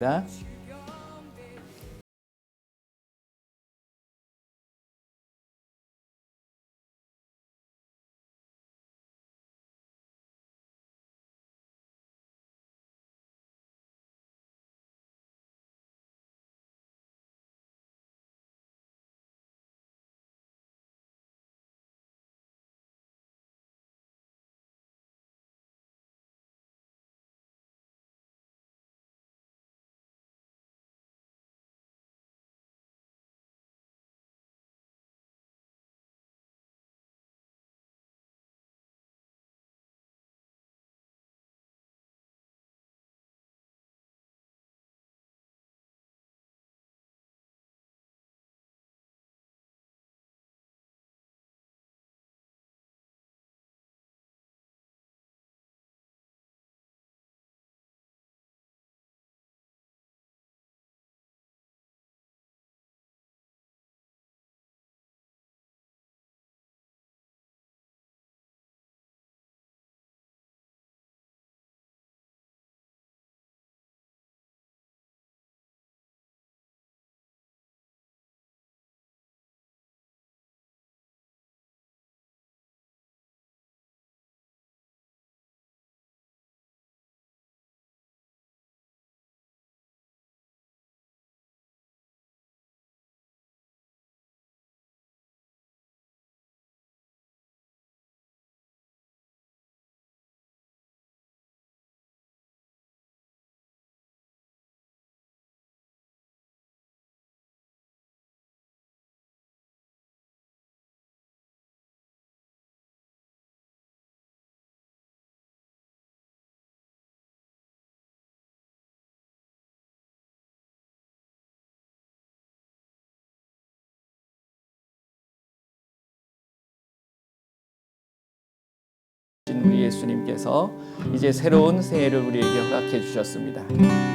자, 우리 예수님께서 이제 새로운 새해를 우리에게 허락해 주셨습니다.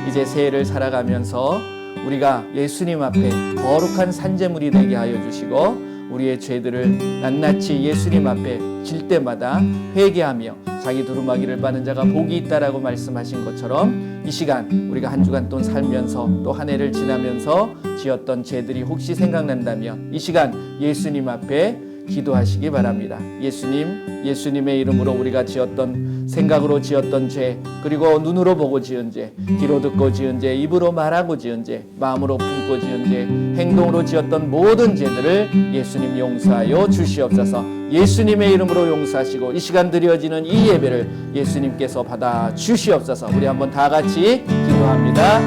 이제 새해를 살아가면서 우리가 예수님 앞에 거룩한 산제물이 되게 하여 주시고 우리의 죄들을 낱낱이 예수님 앞에 질 때마다 회개하며 자기 두루마기를 빠는 자가 복이 있다라고 말씀하신 것처럼 이 시간 우리가 한 주간 또 살면서 또 한 해를 지나면서 지었던 죄들이 혹시 생각난다면 이 시간 예수님 앞에 기도하시기 바랍니다. 예수님의 이름으로 우리가 지었던 생각으로 지었던 죄, 그리고 눈으로 보고 지은 죄, 귀로 듣고 지은 죄, 입으로 말하고 지은 죄, 마음으로 품고 지은 죄, 행동으로 지었던 모든 죄들을 예수님 용서하여 주시옵소서. 예수님의 이름으로 용서하시고 이 시간 드려지는 이 예배를 예수님께서 받아 주시옵소서. 우리 한번 다 같이 기도합니다.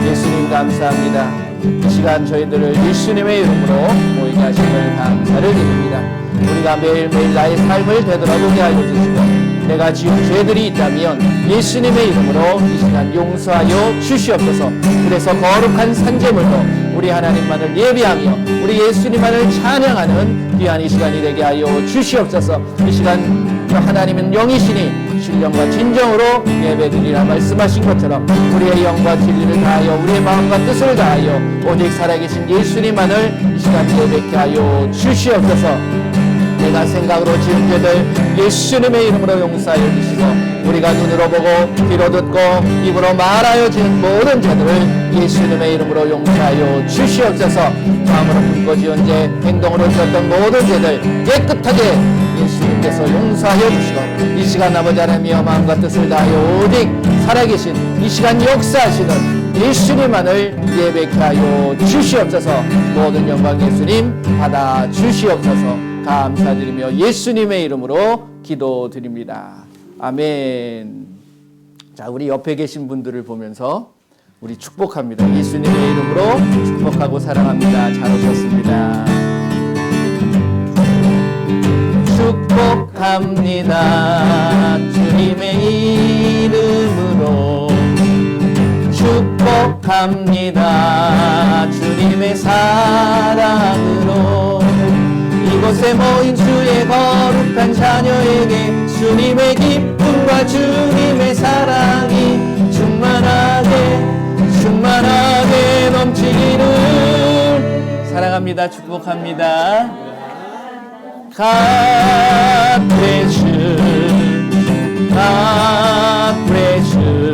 예수님 감사합니다. 이 시간 저희들을 예수님의 이름으로 모이게 하심을 감사를 드립니다. 우리가 매일매일 나의 삶을 되돌아보게 하여 주시고 내가 지은 죄들이 있다면 예수님의 이름으로 이 시간 용서하여 주시옵소서. 그래서 거룩한 산제물로 우리 하나님만을 예배하며 우리 예수님만을 찬양하는 귀한 이 시간이 되게 하여 주시옵소서. 이 시간 하나님은 영이시니 신령과 진정으로 예배드리라 말씀하신 것처럼 우리의 영과 진리를 다하여 우리의 마음과 뜻을 다하여 오직 살아계신 예수님만을 이 시간 예배케 하여 주시옵소서. 내가 생각으로 지은 죄들 예수님의 이름으로 용서하여 주시고 우리가 눈으로 보고 귀로 듣고 입으로 말하여 지은 모든 죄들을 예수님의 이름으로 용서하여 주시옵소서. 마음으로 품고 지은 죄, 행동으로 지었던 모든 죄들 깨끗하게 예수님께서 용서하여 주시고 이 시간 아버지 하나님이여 마음과 뜻을 다하여 오직 살아계신 이 시간 역사하시는 예수님만을 예배케 하여 주시옵소서. 모든 영광 예수님 받아 주시옵소서. 감사드리며 예수님의 이름으로 기도드립니다. 아멘. 자, 우리 옆에 계신 분들을 보면서 우리 축복합니다. 예수님의 이름으로 축복하고 사랑합니다. 잘 오셨습니다. 축복합니다. 주님의 이름으로 축복합니다. 주님의 사랑으로 이곳에 모인 주의 거룩한 자녀에게 주님의 기쁨과 주님의 사랑이 충만하게 넘치기를 사랑합니다. 축복합니다. God bless you. God bless you.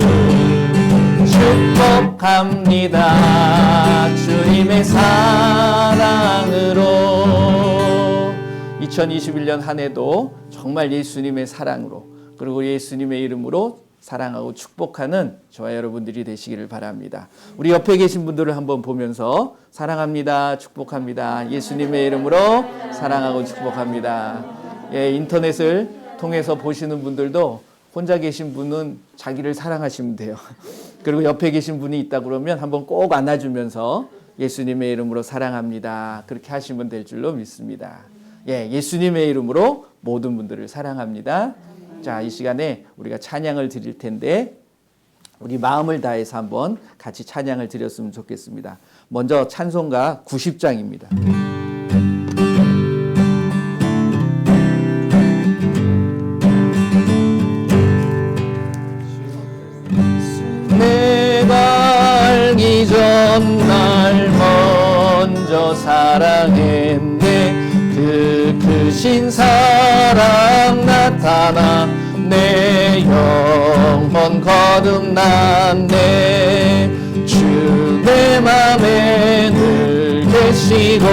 축복합니다. 합니다. 주님의 사랑으로 2021년 한 해도 정말 예수님의 사랑으로 그리고 예수님의 이름으로 사랑하고 축복하는 저와 여러분들이 되시기를 바랍니다. 우리 옆에 계신 분들을 한번 보면서 사랑합니다. 축복합니다. 예수님의 이름으로 사랑하고 축복합니다. 예, 인터넷을 통해서 보시는 분들도 혼자 계신 분은 자기를 사랑하시면 돼요. 그리고 옆에 계신 분이 있다 그러면 한번 꼭 안아주면서 예수님의 이름으로 사랑합니다. 그렇게 하시면 될 줄로 믿습니다. 예, 예수님의 이름으로 모든 분들을 사랑합니다. 자, 이 시간에 우리가 찬양을 드릴 텐데 우리 마음을 다해서 한번 같이 찬양을 드렸으면 좋겠습니다. 먼저 찬송가 90장입니다. 내가 알기 전 날 먼저 사랑했네. 그 크신 사랑 나타나 내 영혼 거듭났네. 주 내 맘에 늘 계시고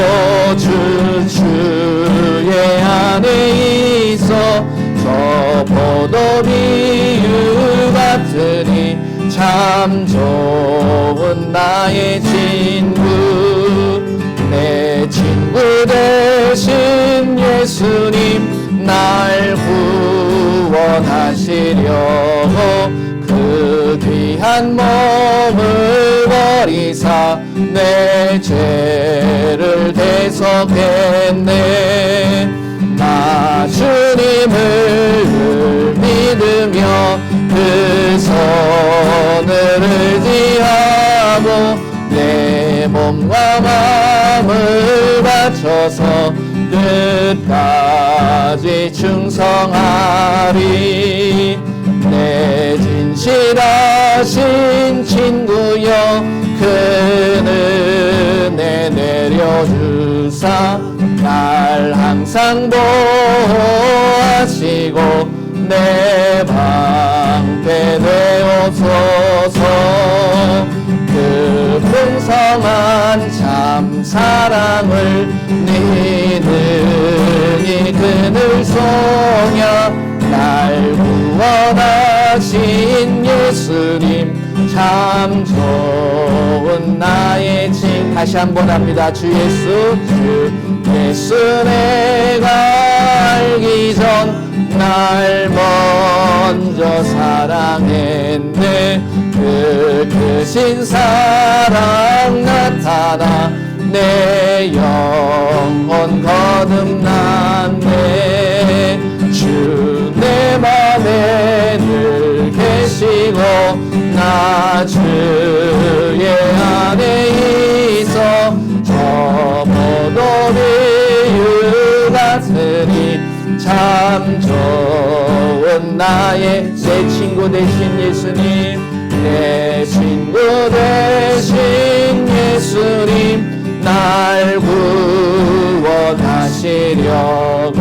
주의 안에 있어 저 포도비유 같으니 참 좋은 나의 친구. 내 친구 되신 예수님 날 구원하시려고 그 귀한 몸을 버리사 내 죄를 대속했네. 나 주님을 믿으며 그 손을 의지하고 내 몸과 마음을 바쳐서 끝까지 충성하리. 내 진실하신 친구여 그 은혜 내려주사 날 항상 보호하시고 내 방패 되옵소서. 그 풍성한 참 사랑을 네 능히 그늘 소냐 날 구원하신 예수님 참 좋은 나의 친. 다시 한번 합니다. 주 예수 내가 알기 전 날 먼저 사랑했네. 그 크신 사랑 나타나 내 영혼 거듭났네. 주 내 맘에 늘 계시고 나 주의 안에 있어 저 포도비유 같으니 참 좋은 나의 내 친구 되신 예수님. 내 친구 되신 예수님 날 구원하시려고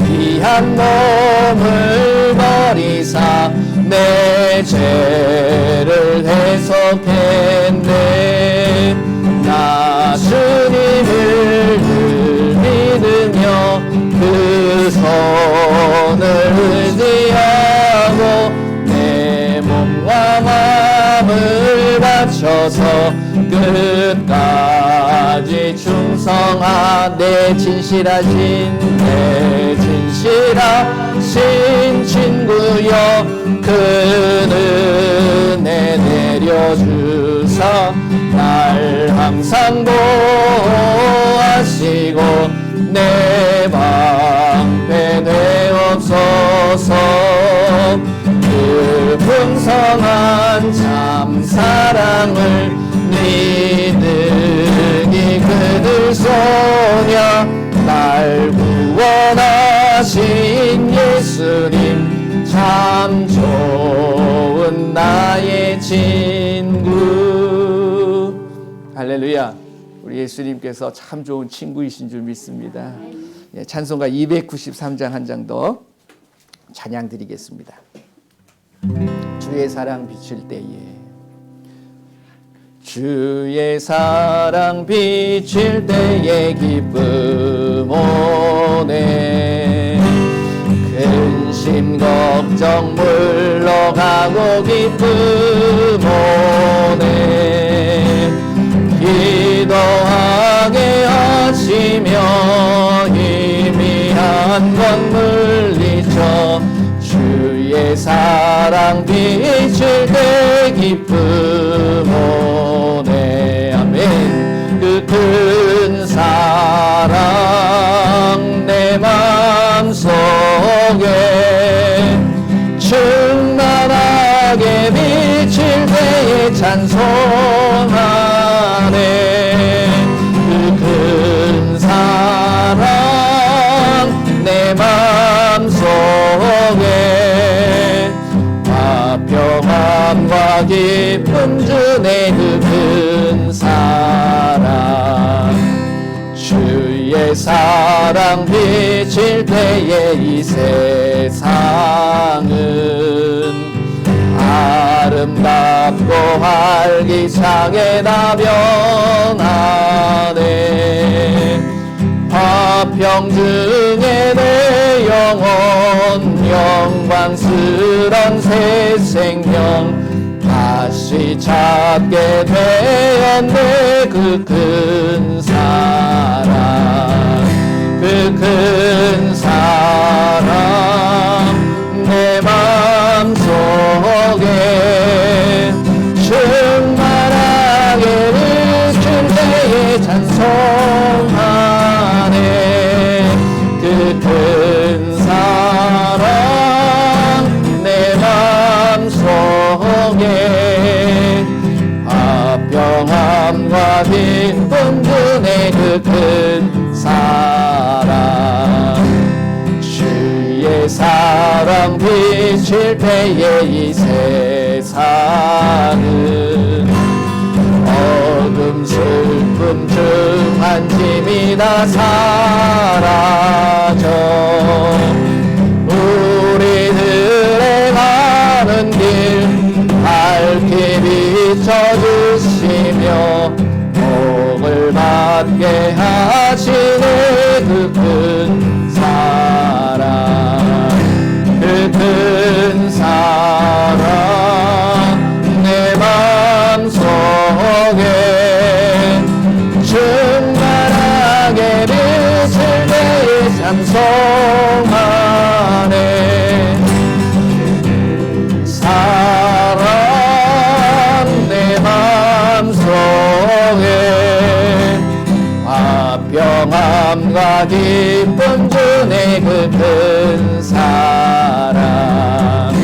귀한 몸을 버리사 내 죄를 대속했네. 나 주님을 늘 믿으며 그 손을 의지하고 내 몸과 마음을 바쳐서 끝까지 충성하. 내 진실하신 친구여 그 은혜 내려주사 날 항상 보호하시고 내 방패 되옵소서. 그 풍성한 참 사랑을 네 능히 그들 소냐 날 구원하신 예수님 참 좋은 나의 친구. 할렐루야. 우리 예수님께서 참 좋은 친구이신 줄 믿습니다. 예, 찬송가 293장 한 장 더 찬양 드리겠습니다. 주의 사랑 비칠 때에 주의 사랑 비칠 때에 기쁨 오네. 근심 걱정 물러가고 기쁨 오네. 기도하게 하시며 희미한 것 물리쳐 주의 사랑 비칠 때 기쁨 오네. 아멘. 그 큰 사랑 내 맘속에 충만하게 비칠 때에 찬송하네. 그 큰 사랑 내 맘속에 화평함과 기쁨 주네. 그 큰 사랑 주의 사랑 비칠 때에 이 세상은 아름답고 활기차게 다 변하네. 화평 중에 내 영혼 영광스런 새 생명 다시 찾게 되었네. 그 큰 사랑 그 큰 사랑 내 맘속에 충만하게 비칠 때에 찬송하네. 그 큰 사랑 내 맘속에 화평함과 기쁨 주네. 그 큰 사랑 주의 사랑 비칠 때에 이 세상은 어둠 슬픔 중한 짐이 다 사라져 우리들의 가는 길 밝게 비춰주시며 복을 받게 하시네. 그 큰 사랑 그 큰 사랑 내 맘속에 충만하게 비칠 때에 찬송하네. 사랑 내 맘속에 화평함과 기쁨 주네. 그 큰 사랑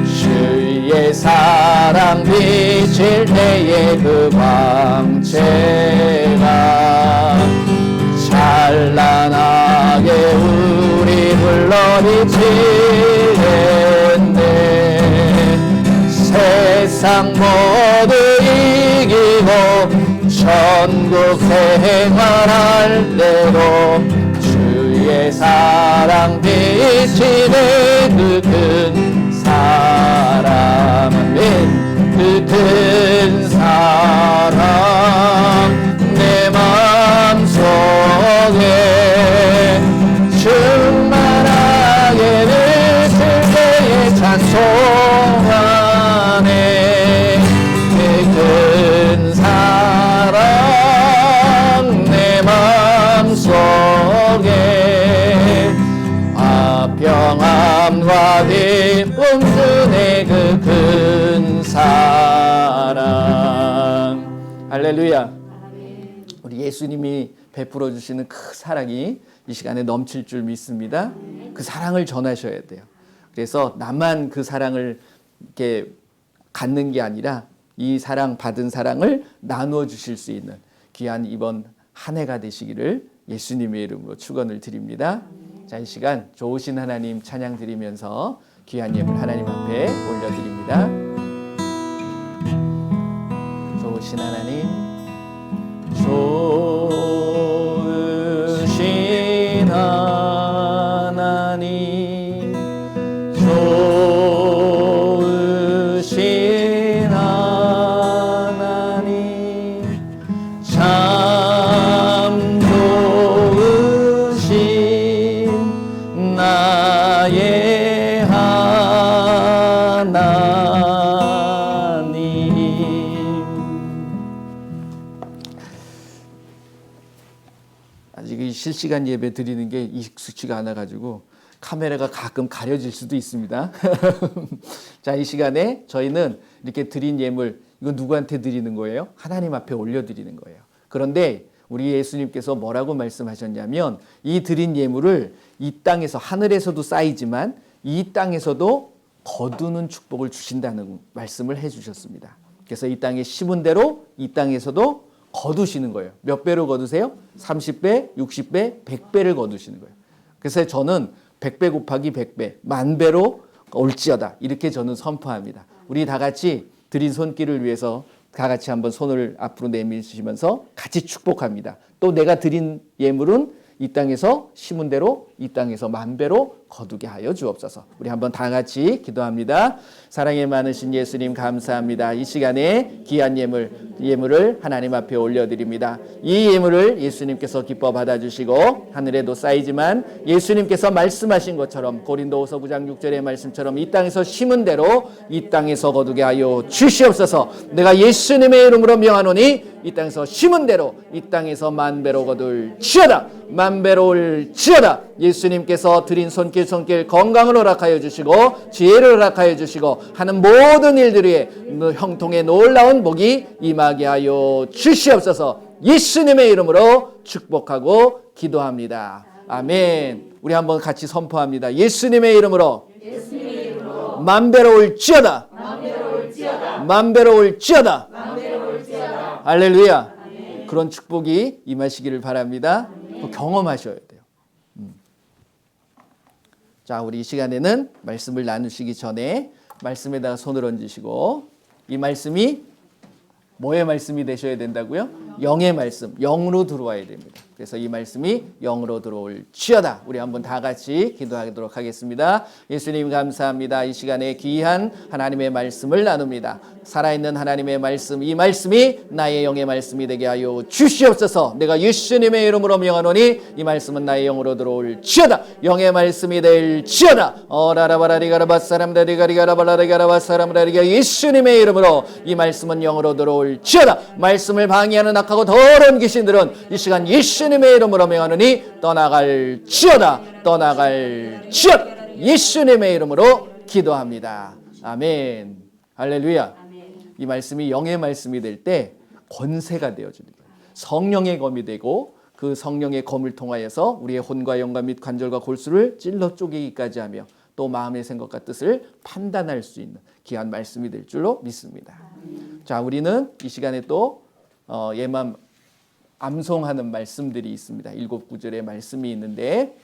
주의 사랑 비칠 때에 그 광채가 찬란하게 우리 불러 비치겠네. 세상 모두 이기고 천국 생활할 때도 주의 사랑 비치네. 그 큰 사랑 그 큰 사랑 내 맘속에 충만하게 비칠 때에 찬송하네. 그 큰 사랑 내 맘속에 화평함과 기쁨 주네. 그 큰 사랑. 할렐루야. 우리 예수님이 베풀어 주시는 그 사랑이 이 시간에 넘칠 줄 믿습니다. 그 사랑을 전하셔야 돼요. 그래서 나만 그 사랑을 이렇게 갖는 게 아니라 이 사랑 받은 사랑을 나누어 주실 수 있는 귀한 이번 한 해가 되시기를 예수님의 이름으로 축원을 드립니다. 자, 이 시간 좋으신 하나님 찬양 드리면서 귀한 예물 하나님 앞에 올려드립니다. 좋으신 하나님, 좋으신 하나님, 좋으신 하나님, 참 좋으신 나의 하나님. 아직 이 실시간 예배 드리는 게 익숙치가 않아가지고 카메라가 가끔 가려질 수도 있습니다. 자, 이 시간에 저희는 이렇게 드린 예물, 이거 누구한테 드리는 거예요? 하나님 앞에 올려드리는 거예요. 그런데 우리 예수님께서 뭐라고 말씀하셨냐면 이 드린 예물을 이 땅에서, 하늘에서도 쌓이지만 이 땅에서도 거두는 축복을 주신다는 말씀을 해주셨습니다. 그래서 이 땅에 심은 대로 이 땅에서도 거두시는 거예요. 몇 배로 거두세요? 30배, 60배, 100배를 거두시는 거예요. 그래서 저는 100배 곱하기 100배, 만배로 올지어다, 이렇게 저는 선포합니다. 우리 다 같이 드린 손길을 위해서 다 같이 한번 손을 앞으로 내미시면서 같이 축복합니다. 또 내가 드린 예물은 이 땅에서 심은 대로 이 땅에서 만배로 거두게 하여 주옵소서. 우리 한번 다 같이 기도합니다. 사랑에 많으신 예수님 감사합니다. 이 시간에 귀한 예물을 하나님 앞에 올려드립니다. 이 예물을 예수님께서 기뻐 받아주시고 하늘에도 쌓이지만 예수님께서 말씀하신 것처럼 고린도후서 9장 6절의 말씀처럼 이 땅에서 심은 대로 이 땅에서 거두게 하여 주시옵소서. 내가 예수님의 이름으로 명하노니 이 땅에서 심은 대로 이 땅에서 만배로 거둘지어다. 만배로 올지어다. 예수님께서 드린 손길 건강을 허락하여 주시고 지혜를 허락하여 주시고 하는 모든 일들에 형통의 놀라운 복이 임하게 하여 주시옵소서. 예수님의 이름으로 축복하고 기도합니다. 아멘. 우리 한번 같이 선포합니다. 예수님의 이름으로 만배로 올지어다. 만배로 올지어다. 할렐루야. 그런 축복이 임하시기를 바랍니다. 경험하셔야 돼요. 자, 우리 이 시간에는 말씀을 나누시기 전에 말씀에다가 손을 얹으시고, 이 말씀이 뭐의 말씀이 되셔야 된다고요? 영의 말씀, 영으로 들어와야 됩니다. 그래서 이 말씀이 영으로 들어올지어다. 우리 한번 다 같이 기도하도록 하겠습니다. 예수님 감사합니다. 이 시간에 귀한 하나님의 말씀을 나눕니다. 살아있는 하나님의 말씀, 이 말씀이 나의 영의 말씀이 되게 하여 주시옵소서. 내가 예수님의 이름으로 명하노니 이 말씀은 나의 영으로 들어올지어다. 영의 말씀이 될지어다. 예수님의 이름으로 이 말씀은 영으로 들어올지어다. 말씀을 방해하는 악하고 더러운 귀신들은 이 시간 예수님의 이름으로 명하노니 떠나갈지어다. 예수님의 이름으로 기도합니다. 아멘. 할렐루야. 이 말씀이 영의 말씀이 될 때 권세가 되어지는 거예요. 성령의 검이 되고 그 성령의 검을 통하여서 우리의 혼과 영과 및 관절과 골수를 찔러 쪼개기까지 하며 또 마음의 생각과 뜻을 판단할 수 있는 귀한 말씀이 될 줄로 믿습니다. 자, 우리는 이 시간에 또 예만 암송하는 말씀들이 있습니다. 7구절의 말씀이 있는데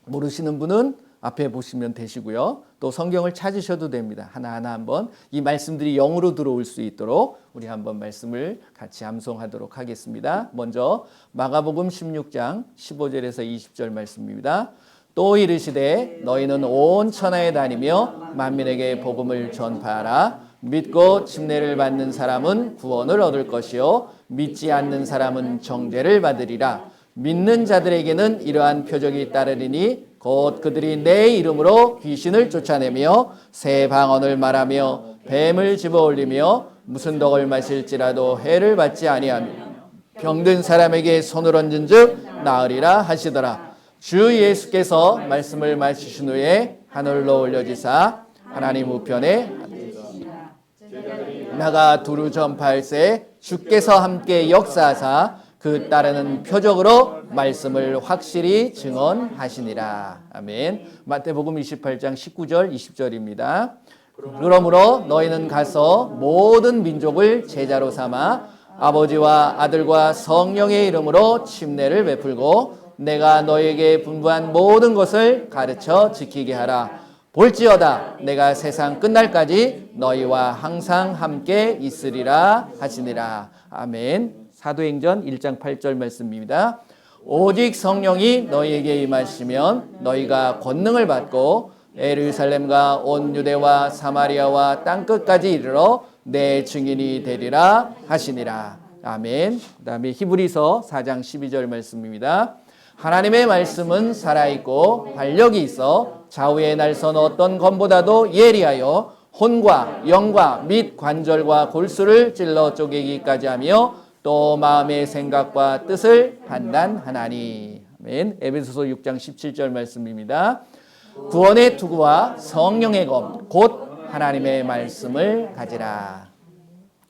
모르시는 분은 앞에 보시면 되시고요. 또 성경을 찾으셔도 됩니다. 하나하나 한번 이 말씀들이 영으로 들어올 수 있도록 우리 한번 말씀을 같이 암송하도록 하겠습니다. 먼저 마가복음 16장 15절에서 20절 말씀입니다. 또 이르시되 너희는 온 천하에 다니며 만민에게 복음을 전파하라. 믿고 침례를 받는 사람은 구원을 얻을 것이요 믿지 않는 사람은 정죄를 받으리라. 믿는 자들에게는 이러한 표적이 따르리니 곧 그들이 내 이름으로 귀신을 쫓아내며 새 방언을 말하며 뱀을 집어올리며 무슨 독을 마실지라도 해를 받지 아니하며 병든 사람에게 손을 얹은즉 나으리라 하시더라. 주 예수께서 말씀을 마치신 후에 하늘로 올려지사 하나님 우편에 나가 두루 전파할세 주께서 함께 역사하사 그 따르는 표적으로 말씀을 확실히 증언하시니라. 아멘. 마태복음 28장 19절 20절입니다. 그러므로 너희는 가서 모든 민족을 제자로 삼아 아버지와 아들과 성령의 이름으로 침례를 베풀고 내가 너희에게 분부한 모든 것을 가르쳐 지키게 하라. 볼지어다 내가 세상 끝날까지 너희와 항상 함께 있으리라 하시니라. 아멘. 사도행전 1장 8절 말씀입니다. 오직 성령이 너희에게 임하시면 너희가 권능을 받고 예루살렘과 온 유대와 사마리아와 땅끝까지 이르러 내 증인이 되리라 하시니라. 아멘. 그다음에 히브리서 4장 12절 말씀입니다. 하나님의 말씀은 살아있고 활력이 있어 좌우의 날선 어떤 검보다도 예리하여 혼과 영과 및 관절과 골수를 찔러 쪼개기까지 하며 또 마음의 생각과 뜻을 판단하나니. 아멘. 에베소서 6장 17절 말씀입니다. 구원의 투구와 성령의 검 곧 하나님의 말씀을 가지라.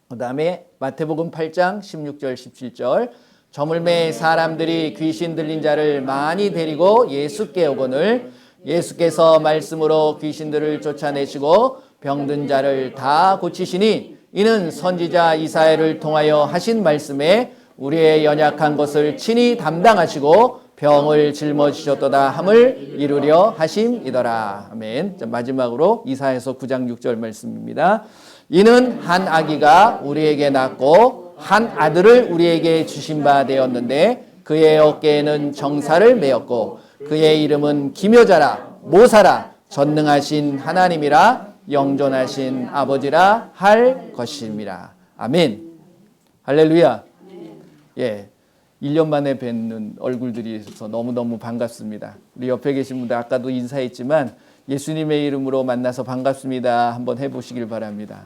그 다음에 마태복음 8장 16절 17절 저물매 사람들이 귀신 들린 자를 많이 데리고 예수께 오거늘 예수께서 말씀으로 귀신들을 쫓아내시고 병든 자를 다 고치시니 이는 선지자 이사야를 통하여 하신 말씀에 우리의 연약한 것을 친히 담당하시고 병을 짊어지셨도다 함을 이루려 하심이더라. 아멘. 자, 마지막으로 이사야서 9장 6절 말씀입니다. 이는 한 아기가 우리에게 낳고 한 아들을 우리에게 주신 바 되었는데 그의 어깨에는 정사를 메었고 그의 이름은 기묘자라 모사라 전능하신 하나님이라 영존하신 아버지라 할 것입니다. 아멘. 할렐루야. 예. 1년 만에 뵙는 얼굴들이 있어서 너무너무 반갑습니다. 우리 옆에 계신 분들 아까도 인사했지만 예수님의 이름으로 만나서 반갑습니다. 한번 해보시길 바랍니다.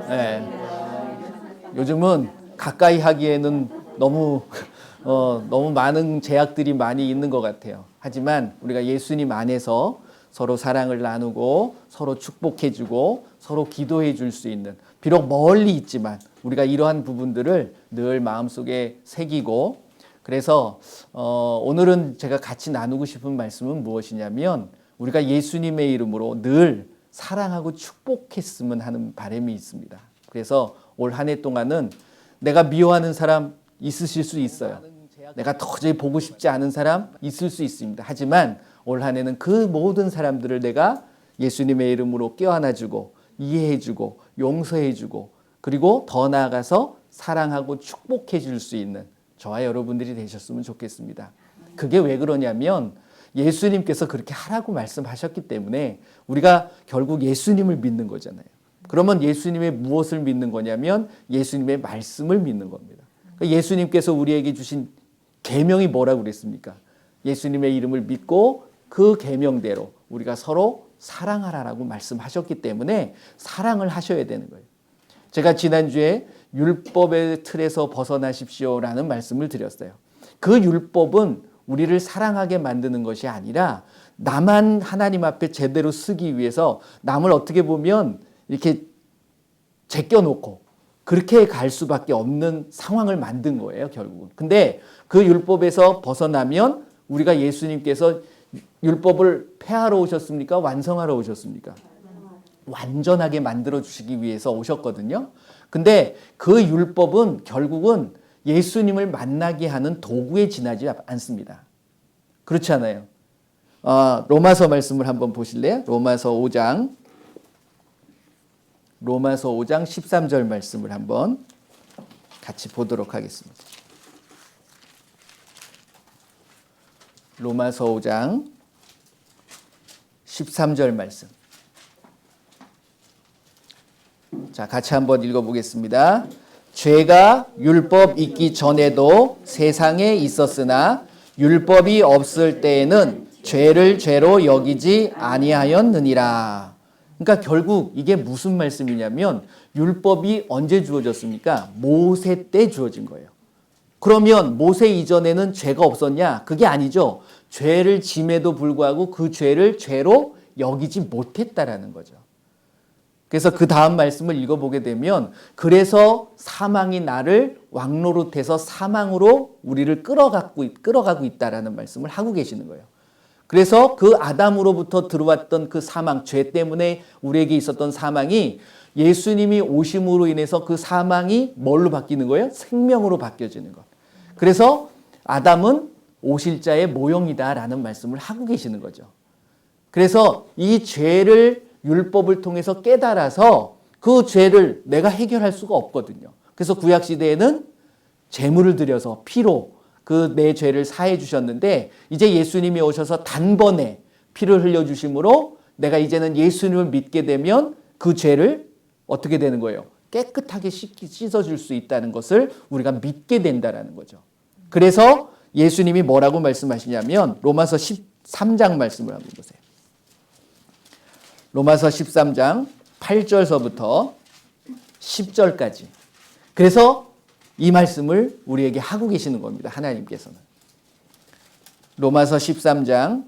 네. 요즘은 가까이 하기에는 너무 많은 제약들이 많이 있는 것 같아요. 하지만 우리가 예수님 안에서 서로 사랑을 나누고 서로 축복해주고 서로 기도해 줄 수 있는, 비록 멀리 있지만 우리가 이러한 부분들을 늘 마음속에 새기고, 그래서 오늘은 제가 같이 나누고 싶은 말씀은 무엇이냐면 우리가 예수님의 이름으로 늘 사랑하고 축복했으면 하는 바람이 있습니다. 그래서 올 한 해 동안은 내가 미워하는 사람 있으실 수 있어요. 내가 도저히 보고 싶지 않은 사람 있을 수 있습니다. 하지만 올 한 해는 그 모든 사람들을 내가 예수님의 이름으로 껴안아주고 이해해주고 용서해주고 그리고 더 나아가서 사랑하고 축복해 줄 수 있는 저와 여러분들이 되셨으면 좋겠습니다. 그게 왜 그러냐면 예수님께서 그렇게 하라고 말씀하셨기 때문에 우리가 결국 예수님을 믿는 거잖아요. 그러면 예수님의 무엇을 믿는 거냐면 예수님의 말씀을 믿는 겁니다. 예수님께서 우리에게 주신 계명이 뭐라고 그랬습니까? 예수님의 이름을 믿고 그 계명대로 우리가 서로 사랑하라라고 말씀하셨기 때문에 사랑을 하셔야 되는 거예요. 제가 지난주에 율법의 틀에서 벗어나십시오라는 말씀을 드렸어요. 그 율법은 우리를 사랑하게 만드는 것이 아니라 나만 하나님 앞에 제대로 쓰기 위해서 남을 어떻게 보면 이렇게 제껴놓고 그렇게 갈 수밖에 없는 상황을 만든 거예요, 결국은. 근데 그 율법에서 벗어나면 우리가 예수님께서 율법을 폐하러 오셨습니까? 완성하러 오셨습니까? 완전하게 만들어 주시기 위해서 오셨거든요. 근데 그 율법은 결국은 예수님을 만나게 하는 도구에 지나지 않습니다. 그렇지 않아요? 로마서 말씀을 한번 보실래요? 로마서 5장 13절 말씀을 한번 같이 보도록 하겠습니다. 로마서 5장 13절 말씀. 자, 같이 한번 읽어보겠습니다. 죄가 율법 있기 전에도 세상에 있었으나 율법이 없을 때에는 죄를 죄로 여기지 아니하였느니라. 그러니까 결국 이게 무슨 말씀이냐면 율법이 언제 주어졌습니까? 모세 때 주어진 거예요. 그러면 모세 이전에는 죄가 없었냐? 그게 아니죠. 죄를 짐에도 불구하고 그 죄를 죄로 여기지 못했다라는 거죠. 그래서 그 다음 말씀을 읽어보게 되면 그래서 사망이 나를 왕노릇해서 사망으로 우리를 끌어가고 있다라는 말씀을 하고 계시는 거예요. 그래서 그 아담으로부터 들어왔던 그 사망, 죄 때문에 우리에게 있었던 사망이 예수님이 오심으로 인해서 그 사망이 뭘로 바뀌는 거예요? 생명으로 바뀌어지는 것. 그래서 아담은 오실 자의 모형이다라는 말씀을 하고 계시는 거죠. 그래서 이 죄를 율법을 통해서 깨달아서 그 죄를 내가 해결할 수가 없거든요. 그래서 구약시대에는 제물을 드려서 피로 그 내 죄를 사해 주셨는데 이제 예수님이 오셔서 단번에 피를 흘려주심으로 내가 이제는 예수님을 믿게 되면 그 죄를 어떻게 되는 거예요? 깨끗하게 씻어줄 수 있다는 것을 우리가 믿게 된다는 거죠. 그래서 예수님이 뭐라고 말씀하시냐면 로마서 13장 말씀을 한번 보세요. 로마서 13장 8절서부터 10절까지. 그래서 이 말씀을 우리에게 하고 계시는 겁니다. 하나님께서는. 로마서 13장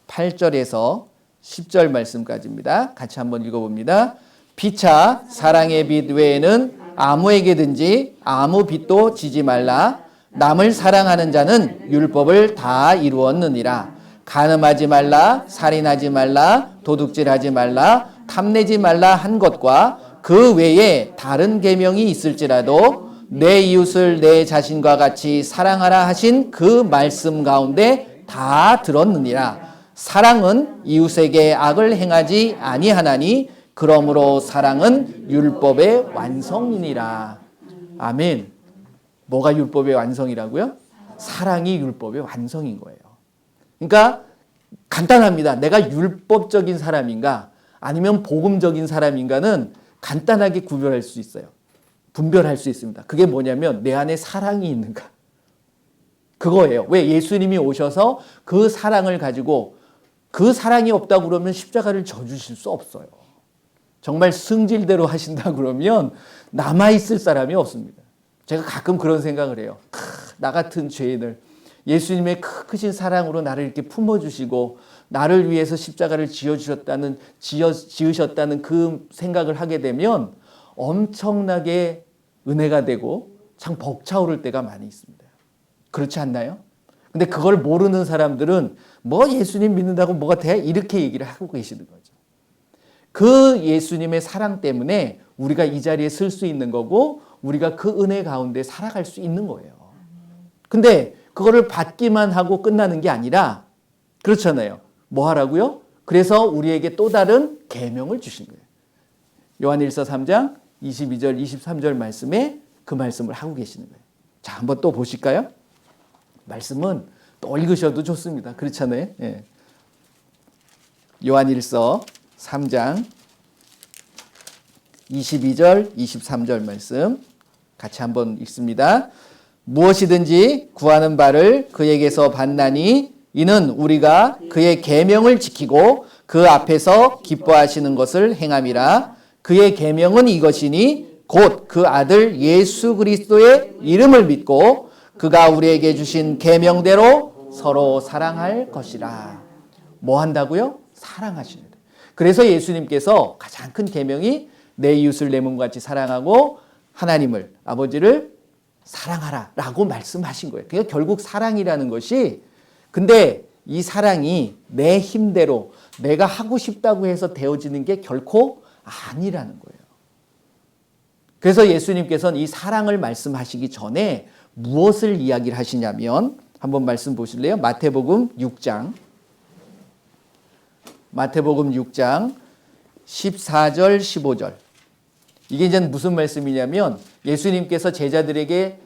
8절에서 10절 말씀까지입니다. 같이 한번 읽어봅니다. 피차 사랑의 빛 외에는 아무에게든지 아무 빛도 지지 말라. 남을 사랑하는 자는 율법을 다 이루었느니라. 간음하지 말라, 살인하지 말라, 도둑질하지 말라, 탐내지 말라 한 것과 그 외에 다른 계명이 있을지라도 내 이웃을 내 자신과 같이 사랑하라 하신 그 말씀 가운데 다 들었느니라. 사랑은 이웃에게 악을 행하지 아니하나니 그러므로 사랑은 율법의 완성이니라. 아멘. 뭐가 율법의 완성이라고요? 사랑이 율법의 완성인 거예요. 그러니까 간단합니다. 내가 율법적인 사람인가 아니면 복음적인 사람인가는 간단하게 구별할 수 있어요. 분별할 수 있습니다. 그게 뭐냐면 내 안에 사랑이 있는가. 그거예요. 왜 예수님이 오셔서 그 사랑을 가지고 그 사랑이 없다 그러면 십자가를 져주실 수 없어요. 정말 승질대로 하신다 그러면 남아있을 사람이 없습니다. 제가 가끔 그런 생각을 해요. 나 같은 죄인을 예수님의 크신 사랑으로 나를 이렇게 품어주시고 나를 위해서 십자가를 지으셨다는 그 생각을 하게 되면 엄청나게 은혜가 되고 참 벅차오를 때가 많이 있습니다. 그렇지 않나요? 근데 그걸 모르는 사람들은 뭐 예수님 믿는다고 뭐가 돼? 이렇게 얘기를 하고 계시는 거죠. 그 예수님의 사랑 때문에 우리가 이 자리에 설 수 있는 거고 우리가 그 은혜 가운데 살아갈 수 있는 거예요. 근데 그거를 받기만 하고 끝나는 게 아니라 그렇잖아요. 뭐 하라고요? 그래서 우리에게 또 다른 계명을 주신 거예요. 요한일서 3장 22절 23절 말씀에 그 말씀을 하고 계시는 거예요. 자, 한번 또 보실까요? 말씀은 또 읽으셔도 좋습니다. 그렇잖아요. 예. 요한일서 3장 22절 23절 말씀 같이 한번 읽습니다. 무엇이든지 구하는 바를 그에게서 받나니 이는 우리가 그의 계명을 지키고 그 앞에서 기뻐하시는 것을 행함이라. 그의 계명은 이것이니 곧 그 아들 예수 그리스도의 이름을 믿고 그가 우리에게 주신 계명대로 서로 사랑할 것이라. 뭐 한다고요? 사랑하시는. 그래서 예수님께서 가장 큰 계명이 내 이웃을 내 몸과 같이 사랑하고 하나님을 아버지를 사랑하라 라고 말씀하신 거예요. 그러니까 결국 사랑이라는 것이 근데 이 사랑이 내 힘대로 내가 하고 싶다고 해서 되어지는 게 결코 아니라는 거예요. 그래서 예수님께서는 이 사랑을 말씀하시기 전에 무엇을 이야기를 하시냐면 한번 말씀 보실래요? 마태복음 6장 14절 15절 이게 이제 무슨 말씀이냐면 예수님께서 제자들에게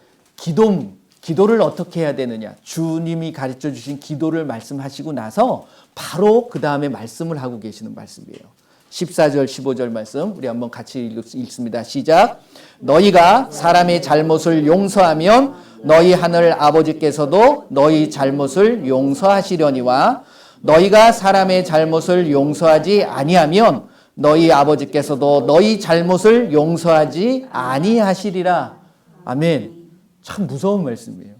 기도를 어떻게 해야 되느냐 주님이 가르쳐 주신 기도를 말씀하시고 나서 바로 그 다음에 말씀을 하고 계시는 말씀이에요. 14절 15절 말씀 우리 한번 같이 읽습니다. 시작. 너희가 사람의 잘못을 용서하면 너희 하늘 아버지께서도 너희 잘못을 용서하시려니와 너희가 사람의 잘못을 용서하지 아니하면 너희 아버지께서도 너희 잘못을 용서하지 아니하시리라. 아멘. 참 무서운 말씀이에요.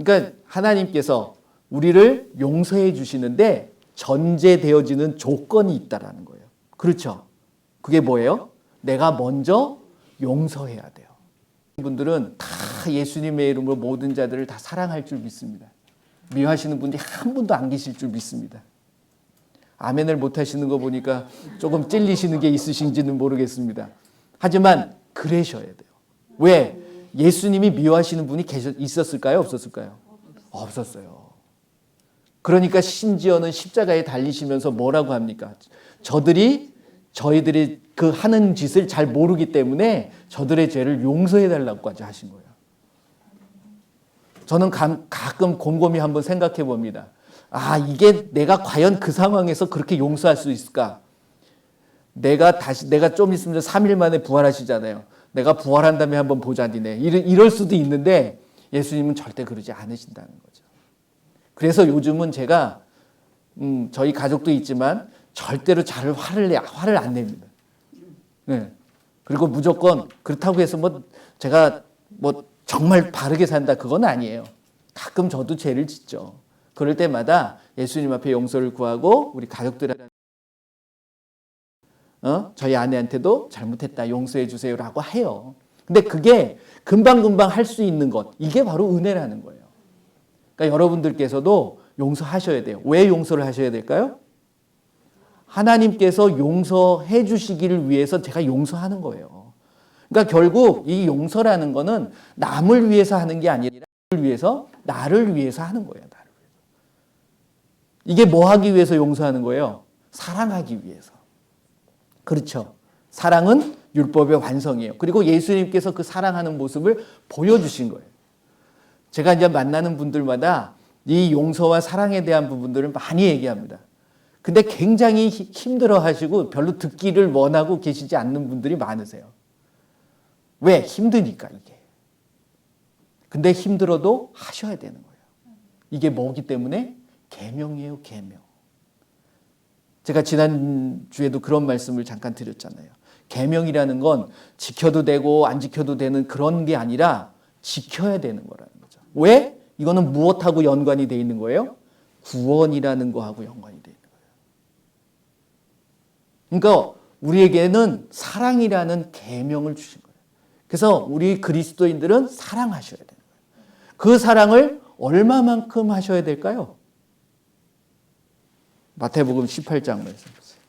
그러니까 하나님께서 우리를 용서해 주시는데 전제되어지는 조건이 있다라는 거예요. 그렇죠? 그게 뭐예요? 내가 먼저 용서해야 돼요. 분들은 다 예수님의 이름으로 모든 자들을 다 사랑할 줄 믿습니다. 미워하시는 분들이 한 분도 안 계실 줄 믿습니다. 아멘을 못 하시는 거 보니까 조금 찔리시는 게 있으신지는 모르겠습니다. 하지만 그러셔야 돼요. 왜? 예수님이 미워하시는 분이 있었을까요? 없었을까요? 없었어요. 그러니까 심지어는 십자가에 달리시면서 뭐라고 합니까? 저희들이 그 하는 짓을 잘 모르기 때문에 저들의 죄를 용서해 달라고까지 하신 거예요. 저는 가끔 곰곰이 한번 생각해 봅니다. 이게 내가 과연 그 상황에서 그렇게 용서할 수 있을까? 내가 좀 있으면 3일 만에 부활하시잖아요. 내가 부활한 다음에 한번 보자니네. 이럴 수도 있는데 예수님은 절대 그러지 않으신다는 거죠. 그래서 요즘은 제가 저희 가족도 있지만 절대로 화를 안 냅니다. 네. 그리고 무조건 그렇다고 해서 제가 정말 바르게 산다 그건 아니에요. 가끔 저도 죄를 짓죠. 그럴 때마다 예수님 앞에 용서를 구하고 우리 가족들한테 저희 아내한테도 잘못했다 용서해 주세요라고 해요. 근데 그게 금방금방 할 수 있는 것, 이게 바로 은혜라는 거예요. 그러니까 여러분들께서도 용서하셔야 돼요. 왜 용서를 하셔야 될까요? 하나님께서 용서해 주시기를 위해서 제가 용서하는 거예요. 그러니까 결국 이 용서라는 거는 남을 위해서 하는 게 아니라 나를 위해서 하는 거예요. 나를 위해서. 이게 뭐 하기 위해서 용서하는 거예요? 사랑하기 위해서. 그렇죠. 사랑은 율법의 완성이에요. 그리고 예수님께서 그 사랑하는 모습을 보여주신 거예요. 제가 이제 만나는 분들마다 이 용서와 사랑에 대한 부분들을 많이 얘기합니다. 근데 굉장히 힘들어 하시고 별로 듣기를 원하고 계시지 않는 분들이 많으세요. 왜? 힘드니까 이게. 근데 힘들어도 하셔야 되는 거예요. 이게 뭐기 때문에? 계명이에요, 계명. 제가 지난주에도 그런 말씀을 잠깐 드렸잖아요. 계명이라는 건 지켜도 되고 안 지켜도 되는 그런 게 아니라 지켜야 되는 거라는 거죠. 왜? 이거는 무엇하고 연관이 되어 있는 거예요? 구원이라는 거하고 연관이 되어 있는 거예요. 그러니까 우리에게는 사랑이라는 계명을 주신 거예요. 그래서 우리 그리스도인들은 사랑하셔야 되는 거예요. 그 사랑을 얼마만큼 하셔야 될까요? 마태복음 18장 말씀 보세요.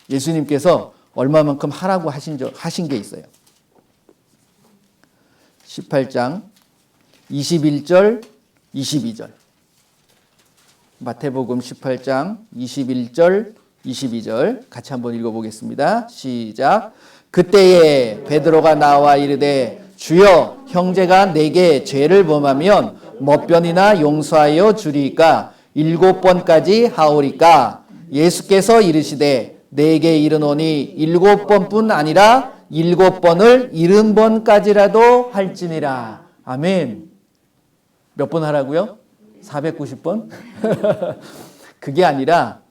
예수님께서 얼마만큼 하라고 하신 게 있어요. 18장 21절, 22절. 마태복음 18장 21절, 22절 같이 한번 읽어보겠습니다. 시작. 그때에 베드로가 나와 이르되 주여 형제가 내게 죄를 범하면 몇 번이나 용서하여 주리이까 7번까지 하오리까. 예수께서 이르시되 내게 이르노니 7번뿐 아니라 7번을 70번까지라도 할지니라. 아멘. 몇 번 하라고요? 490번? 그게 아니라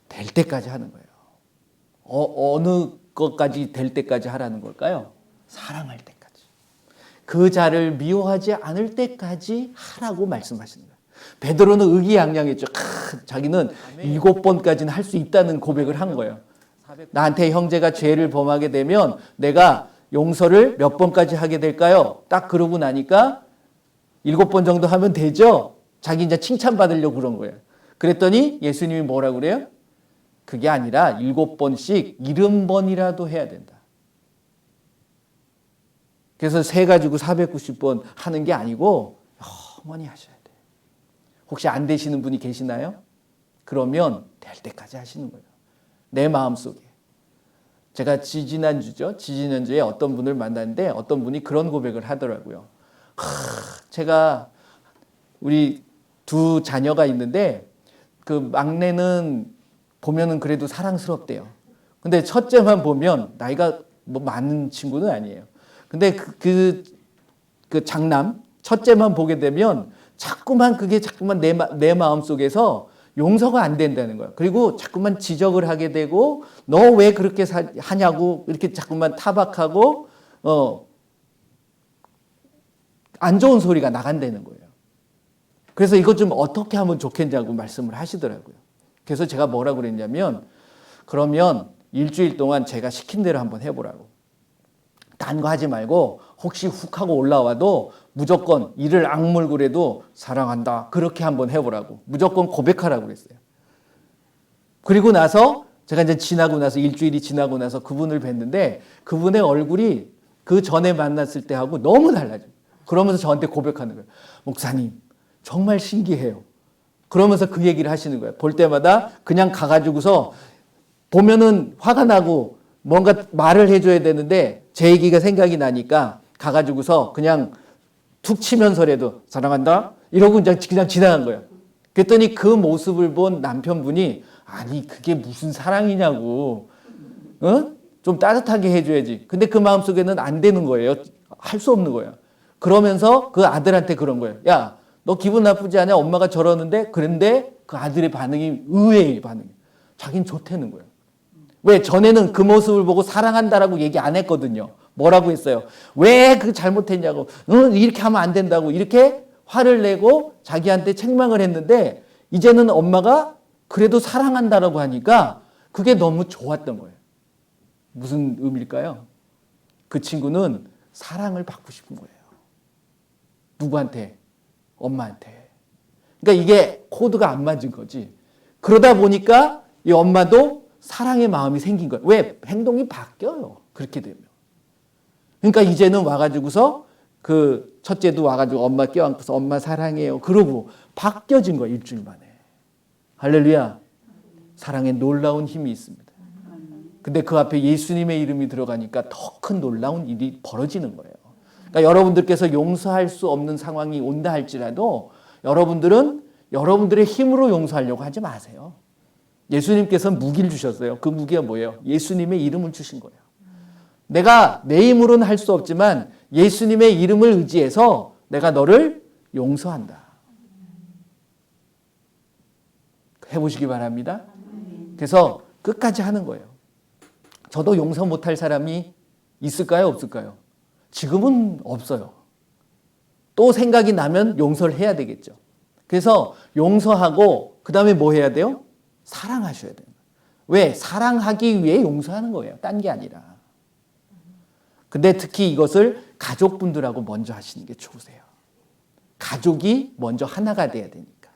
될 때까지 하는 거예요. 어느 것까지 될 때까지 하라는 걸까요? 사랑할 때까지. 그 자를 미워하지 않을 때까지 하라고 말씀하시는 거예요. 베드로는 의기양양했죠. 자기는 7번까지는 할 수 있다는 고백을 한 거예요. 나한테 형제가 죄를 범하게 되면 내가 용서를 몇 번까지 하게 될까요? 딱 그러고 나니까 7번 정도 하면 되죠? 자기 이제 칭찬받으려고 그런 거예요. 그랬더니 예수님이 뭐라고 그래요? 그게 아니라 7번씩 70번이라도 해야 된다. 그래서 세 가지고 490번 하는 게 아니고 어머니 하셔야 돼요. 혹시 안 되시는 분이 계시나요? 그러면 될 때까지 하시는 거예요. 내 마음속에. 제가 지지난주에 어떤 분을 만났는데 어떤 분이 그런 고백을 하더라고요. 제가 우리 두 자녀가 있는데 그 막내는 보면은 그래도 사랑스럽대요. 근데 첫째만 보면 나이가 많은 친구는 아니에요. 근데 그 장남 첫째만 보게 되면 자꾸만 내 마음속에서 용서가 안 된다는 거야. 그리고 자꾸만 지적을 하게 되고 너 왜 그렇게 하냐고 이렇게 자꾸만 타박하고 안 좋은 소리가 나간다는 거예요. 그래서 이거 좀 어떻게 하면 좋겠냐고 말씀을 하시더라고요. 그래서 제가 뭐라고 그랬냐면 그러면 일주일 동안 제가 시킨 대로 한번 해보라고. 딴 거 하지 말고 혹시 훅 하고 올라와도 무조건 이를 악물고라도 사랑한다. 그렇게 한번 해보라고. 무조건 고백하라고 그랬어요. 그리고 나서 제가 이제 일주일이 지나고 나서 그분을 뵀는데 그분의 얼굴이 그 전에 만났을 때하고 너무 달라져요. 그러면서 저한테 고백하는 거예요. 목사님, 정말 신기해요. 그러면서 그 얘기를 하시는 거예요. 볼 때마다 그냥 가가지고서 보면은 화가 나고 뭔가 말을 해줘야 되는데 제 얘기가 생각이 나니까 가가지고서 그냥 툭 치면서라도 사랑한다? 이러고 그냥 지나간 거예요. 그랬더니 그 모습을 본 남편분이 아니 그게 무슨 사랑이냐고 좀 따뜻하게 해줘야지. 근데 그 마음속에는 안 되는 거예요. 할 수 없는 거예요. 그러면서 그 아들한테 그런 거예요. 야, 너 기분 나쁘지 않냐? 엄마가 저러는데. 그런데 그 아들의 반응이 의외의 반응이에요. 자긴 좋다는 거예요. 왜? 전에는 그 모습을 보고 사랑한다라고 얘기 안 했거든요. 뭐라고 했어요? 왜 그 잘못했냐고. 이렇게 하면 안 된다고. 이렇게 화를 내고 자기한테 책망을 했는데 이제는 엄마가 그래도 사랑한다라고 하니까 그게 너무 좋았던 거예요. 무슨 의미일까요? 그 친구는 사랑을 받고 싶은 거예요. 누구한테? 엄마한테. 그러니까 이게 코드가 안 맞은 거지. 그러다 보니까 이 엄마도 사랑의 마음이 생긴 거예요. 왜? 행동이 바뀌어요. 그렇게 되면. 그러니까 이제는 와가지고서 그 첫째도 와가지고 엄마 껴안고서 엄마 사랑해요. 그러고 바뀌어진 거예요. 일주일 만에. 할렐루야. 사랑에 놀라운 힘이 있습니다. 근데 그 앞에 예수님의 이름이 들어가니까 더 큰 놀라운 일이 벌어지는 거예요. 그러니까 여러분들께서 용서할 수 없는 상황이 온다 할지라도 여러분들은 여러분들의 힘으로 용서하려고 하지 마세요. 예수님께서는 무기를 주셨어요. 그 무기가 뭐예요? 예수님의 이름을 주신 거예요. 내가 내 힘으로는 할 수 없지만 예수님의 이름을 의지해서 내가 너를 용서한다. 해보시기 바랍니다. 그래서 끝까지 하는 거예요. 저도 용서 못할 사람이 있을까요? 없을까요? 지금은 없어요. 또 생각이 나면 용서를 해야 되겠죠. 그래서 용서하고 그 다음에 뭐 해야 돼요? 사랑하셔야 돼요. 왜? 사랑하기 위해 용서하는 거예요. 딴 게 아니라. 근데 특히 이것을 가족분들하고 먼저 하시는 게 좋으세요. 가족이 먼저 하나가 돼야 되니까.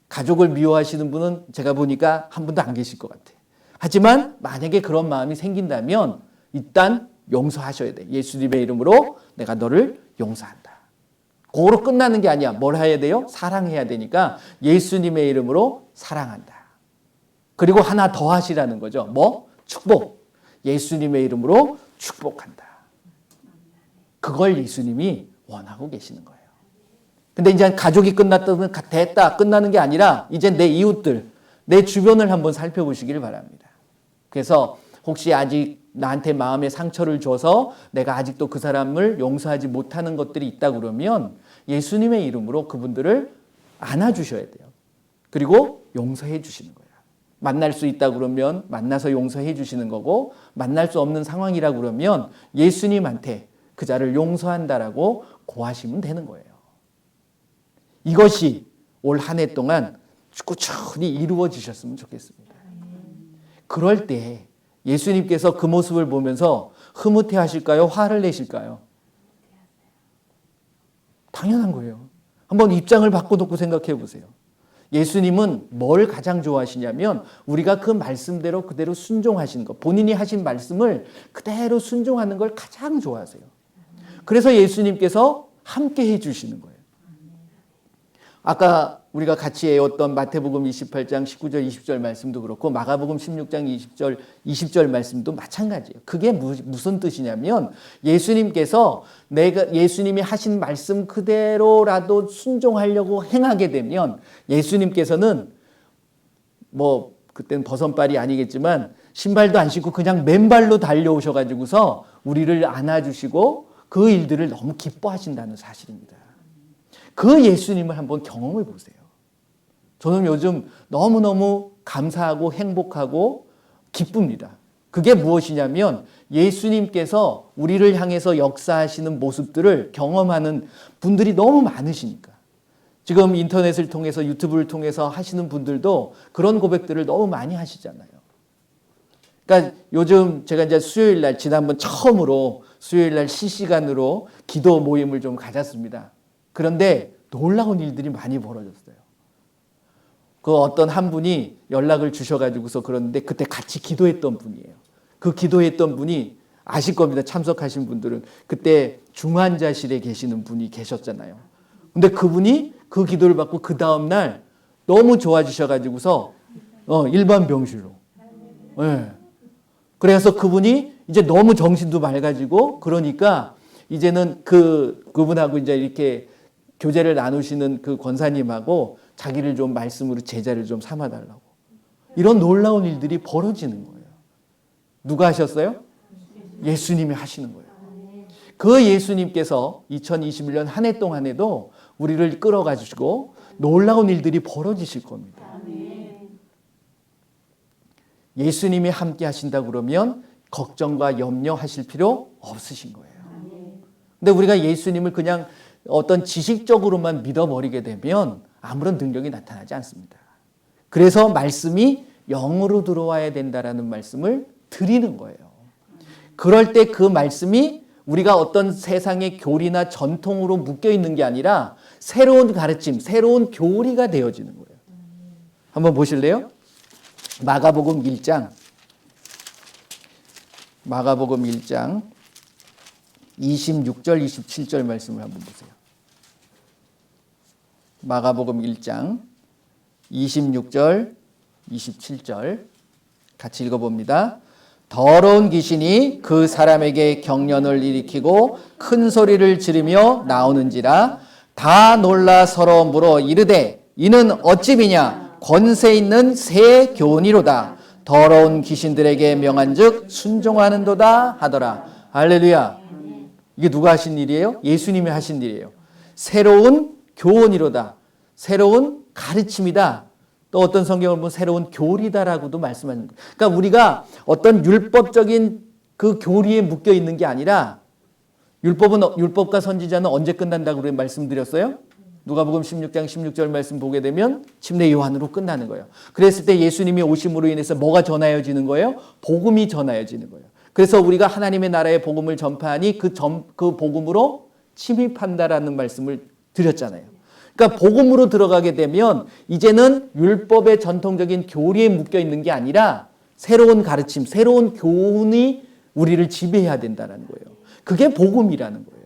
가족을 미워하시는 분은 제가 보니까 한 분도 안 계실 것 같아요. 하지만 만약에 그런 마음이 생긴다면 일단 용서하셔야 돼. 예수님의 이름으로 내가 너를 용서한다. 그거로 끝나는 게 아니야. 뭘 해야 돼요? 사랑해야 되니까 예수님의 이름으로 사랑한다. 그리고 하나 더 하시라는 거죠. 뭐? 축복. 예수님의 이름으로 축복한다. 그걸 예수님이 원하고 계시는 거예요. 근데 이제 가족이 끝났다면 됐다. 끝나는 게 아니라 이제 내 이웃들, 내 주변을 한번 살펴보시길 바랍니다. 그래서 혹시 아직 나한테 마음에 상처를 줘서 내가 아직도 그 사람을 용서하지 못하는 것들이 있다 그러면 예수님의 이름으로 그분들을 안아주셔야 돼요. 그리고 용서해 주시는 거예요. 만날 수 있다 그러면 만나서 용서해 주시는 거고 만날 수 없는 상황이라 그러면 예수님한테 그 자를 용서한다라고 고하시면 되는 거예요. 이것이 올 한 해 동안 꾸준히 이루어지셨으면 좋겠습니다. 그럴 때 예수님께서 그 모습을 보면서 흐뭇해 하실까요? 화를 내실까요? 당연한 거예요. 한번 입장을 바꿔놓고 생각해 보세요. 예수님은 뭘 가장 좋아하시냐면 우리가 그 말씀대로 그대로 순종하시는 것. 본인이 하신 말씀을 그대로 순종하는 걸 가장 좋아하세요. 그래서 예수님께서 함께 해주시는 거예요. 아까 우리가 같이 외웠던 마태복음 28장 19절 20절 말씀도 그렇고 마가복음 16장 20절 말씀도 마찬가지예요. 그게 무슨 뜻이냐면 예수님께서 예수님이 하신 말씀 그대로라도 순종하려고 행하게 되면 예수님께서는 뭐 그때는 버선발이 아니겠지만 신발도 안 신고 그냥 맨발로 달려오셔가지고서 우리를 안아주시고 그 일들을 너무 기뻐하신다는 사실입니다. 그 예수님을 한번 경험해 보세요. 저는 요즘 너무너무 감사하고 행복하고 기쁩니다. 그게 무엇이냐면 예수님께서 우리를 향해서 역사하시는 모습들을 경험하는 분들이 너무 많으시니까. 지금 인터넷을 통해서 유튜브를 통해서 하시는 분들도 그런 고백들을 너무 많이 하시잖아요. 그러니까 요즘 제가 이제 수요일 날 지난번 처음으로 수요일 날 실시간으로 기도 모임을 좀 가졌습니다. 그런데 놀라운 일들이 많이 벌어졌어요. 그 어떤 한 분이 연락을 주셔가지고서 그러는데 그때 같이 기도했던 분이에요. 그 기도했던 분이 아실 겁니다. 참석하신 분들은. 그때 중환자실에 계시는 분이 계셨잖아요. 근데 그분이 그 기도를 받고 그 다음날 너무 좋아지셔가지고서 일반 병실로. 네. 그래서 그분이 이제 너무 정신도 맑아지고 그러니까 이제는 그분하고 이제 이렇게 교제를 나누시는 그 권사님하고 자기를 좀 말씀으로 제자를 좀 삼아달라고. 이런 놀라운 일들이 벌어지는 거예요. 누가 하셨어요? 예수님이 하시는 거예요. 그 예수님께서 2021년 한 해 동안에도 우리를 끌어가지고 놀라운 일들이 벌어지실 겁니다. 예수님이 함께 하신다 그러면 걱정과 염려하실 필요 없으신 거예요. 근데 우리가 예수님을 그냥 어떤 지식적으로만 믿어버리게 되면 아무런 능력이 나타나지 않습니다. 그래서 말씀이 영으로 들어와야 된다라는 말씀을 드리는 거예요. 그럴 때 그 말씀이 우리가 어떤 세상의 교리나 전통으로 묶여 있는 게 아니라 새로운 가르침, 새로운 교리가 되어지는 거예요. 한번 보실래요? 마가복음 1장 26절, 27절 말씀을 한번 보세요. 마가복음 1장 26절, 27절 같이 읽어봅니다. 더러운 귀신이 그 사람에게 경련을 일으키고 큰 소리를 지르며 나오는지라 다 놀라 서로 물어 이르되 이는 어찌 비냐 권세 있는 새 교훈이로다. 더러운 귀신들에게 명한즉 순종하는도다 하더라. 할렐루야. 이게 누가 하신 일이에요? 예수님이 하신 일이에요. 새로운 교훈이로다. 새로운 가르침이다. 또 어떤 성경을 보면 새로운 교리다라고도 말씀하는 거예요. 그러니까 우리가 어떤 율법적인 그 교리에 묶여 있는 게 아니라 율법과 선지자는 언제 끝난다고 말씀드렸어요? 누가복음 16장 16절 말씀 보게 되면 침례 요한으로 끝나는 거예요. 그랬을 때 예수님이 오심으로 인해서 뭐가 전하여지는 거예요? 복음이 전하여지는 거예요. 그래서 우리가 하나님의 나라의 복음을 전파하니 그 복음으로 침입한다라는 말씀을 드렸잖아요. 그러니까 복음으로 들어가게 되면 이제는 율법의 전통적인 교리에 묶여 있는 게 아니라 새로운 가르침, 새로운 교훈이 우리를 지배해야 된다는 거예요. 그게 복음이라는 거예요.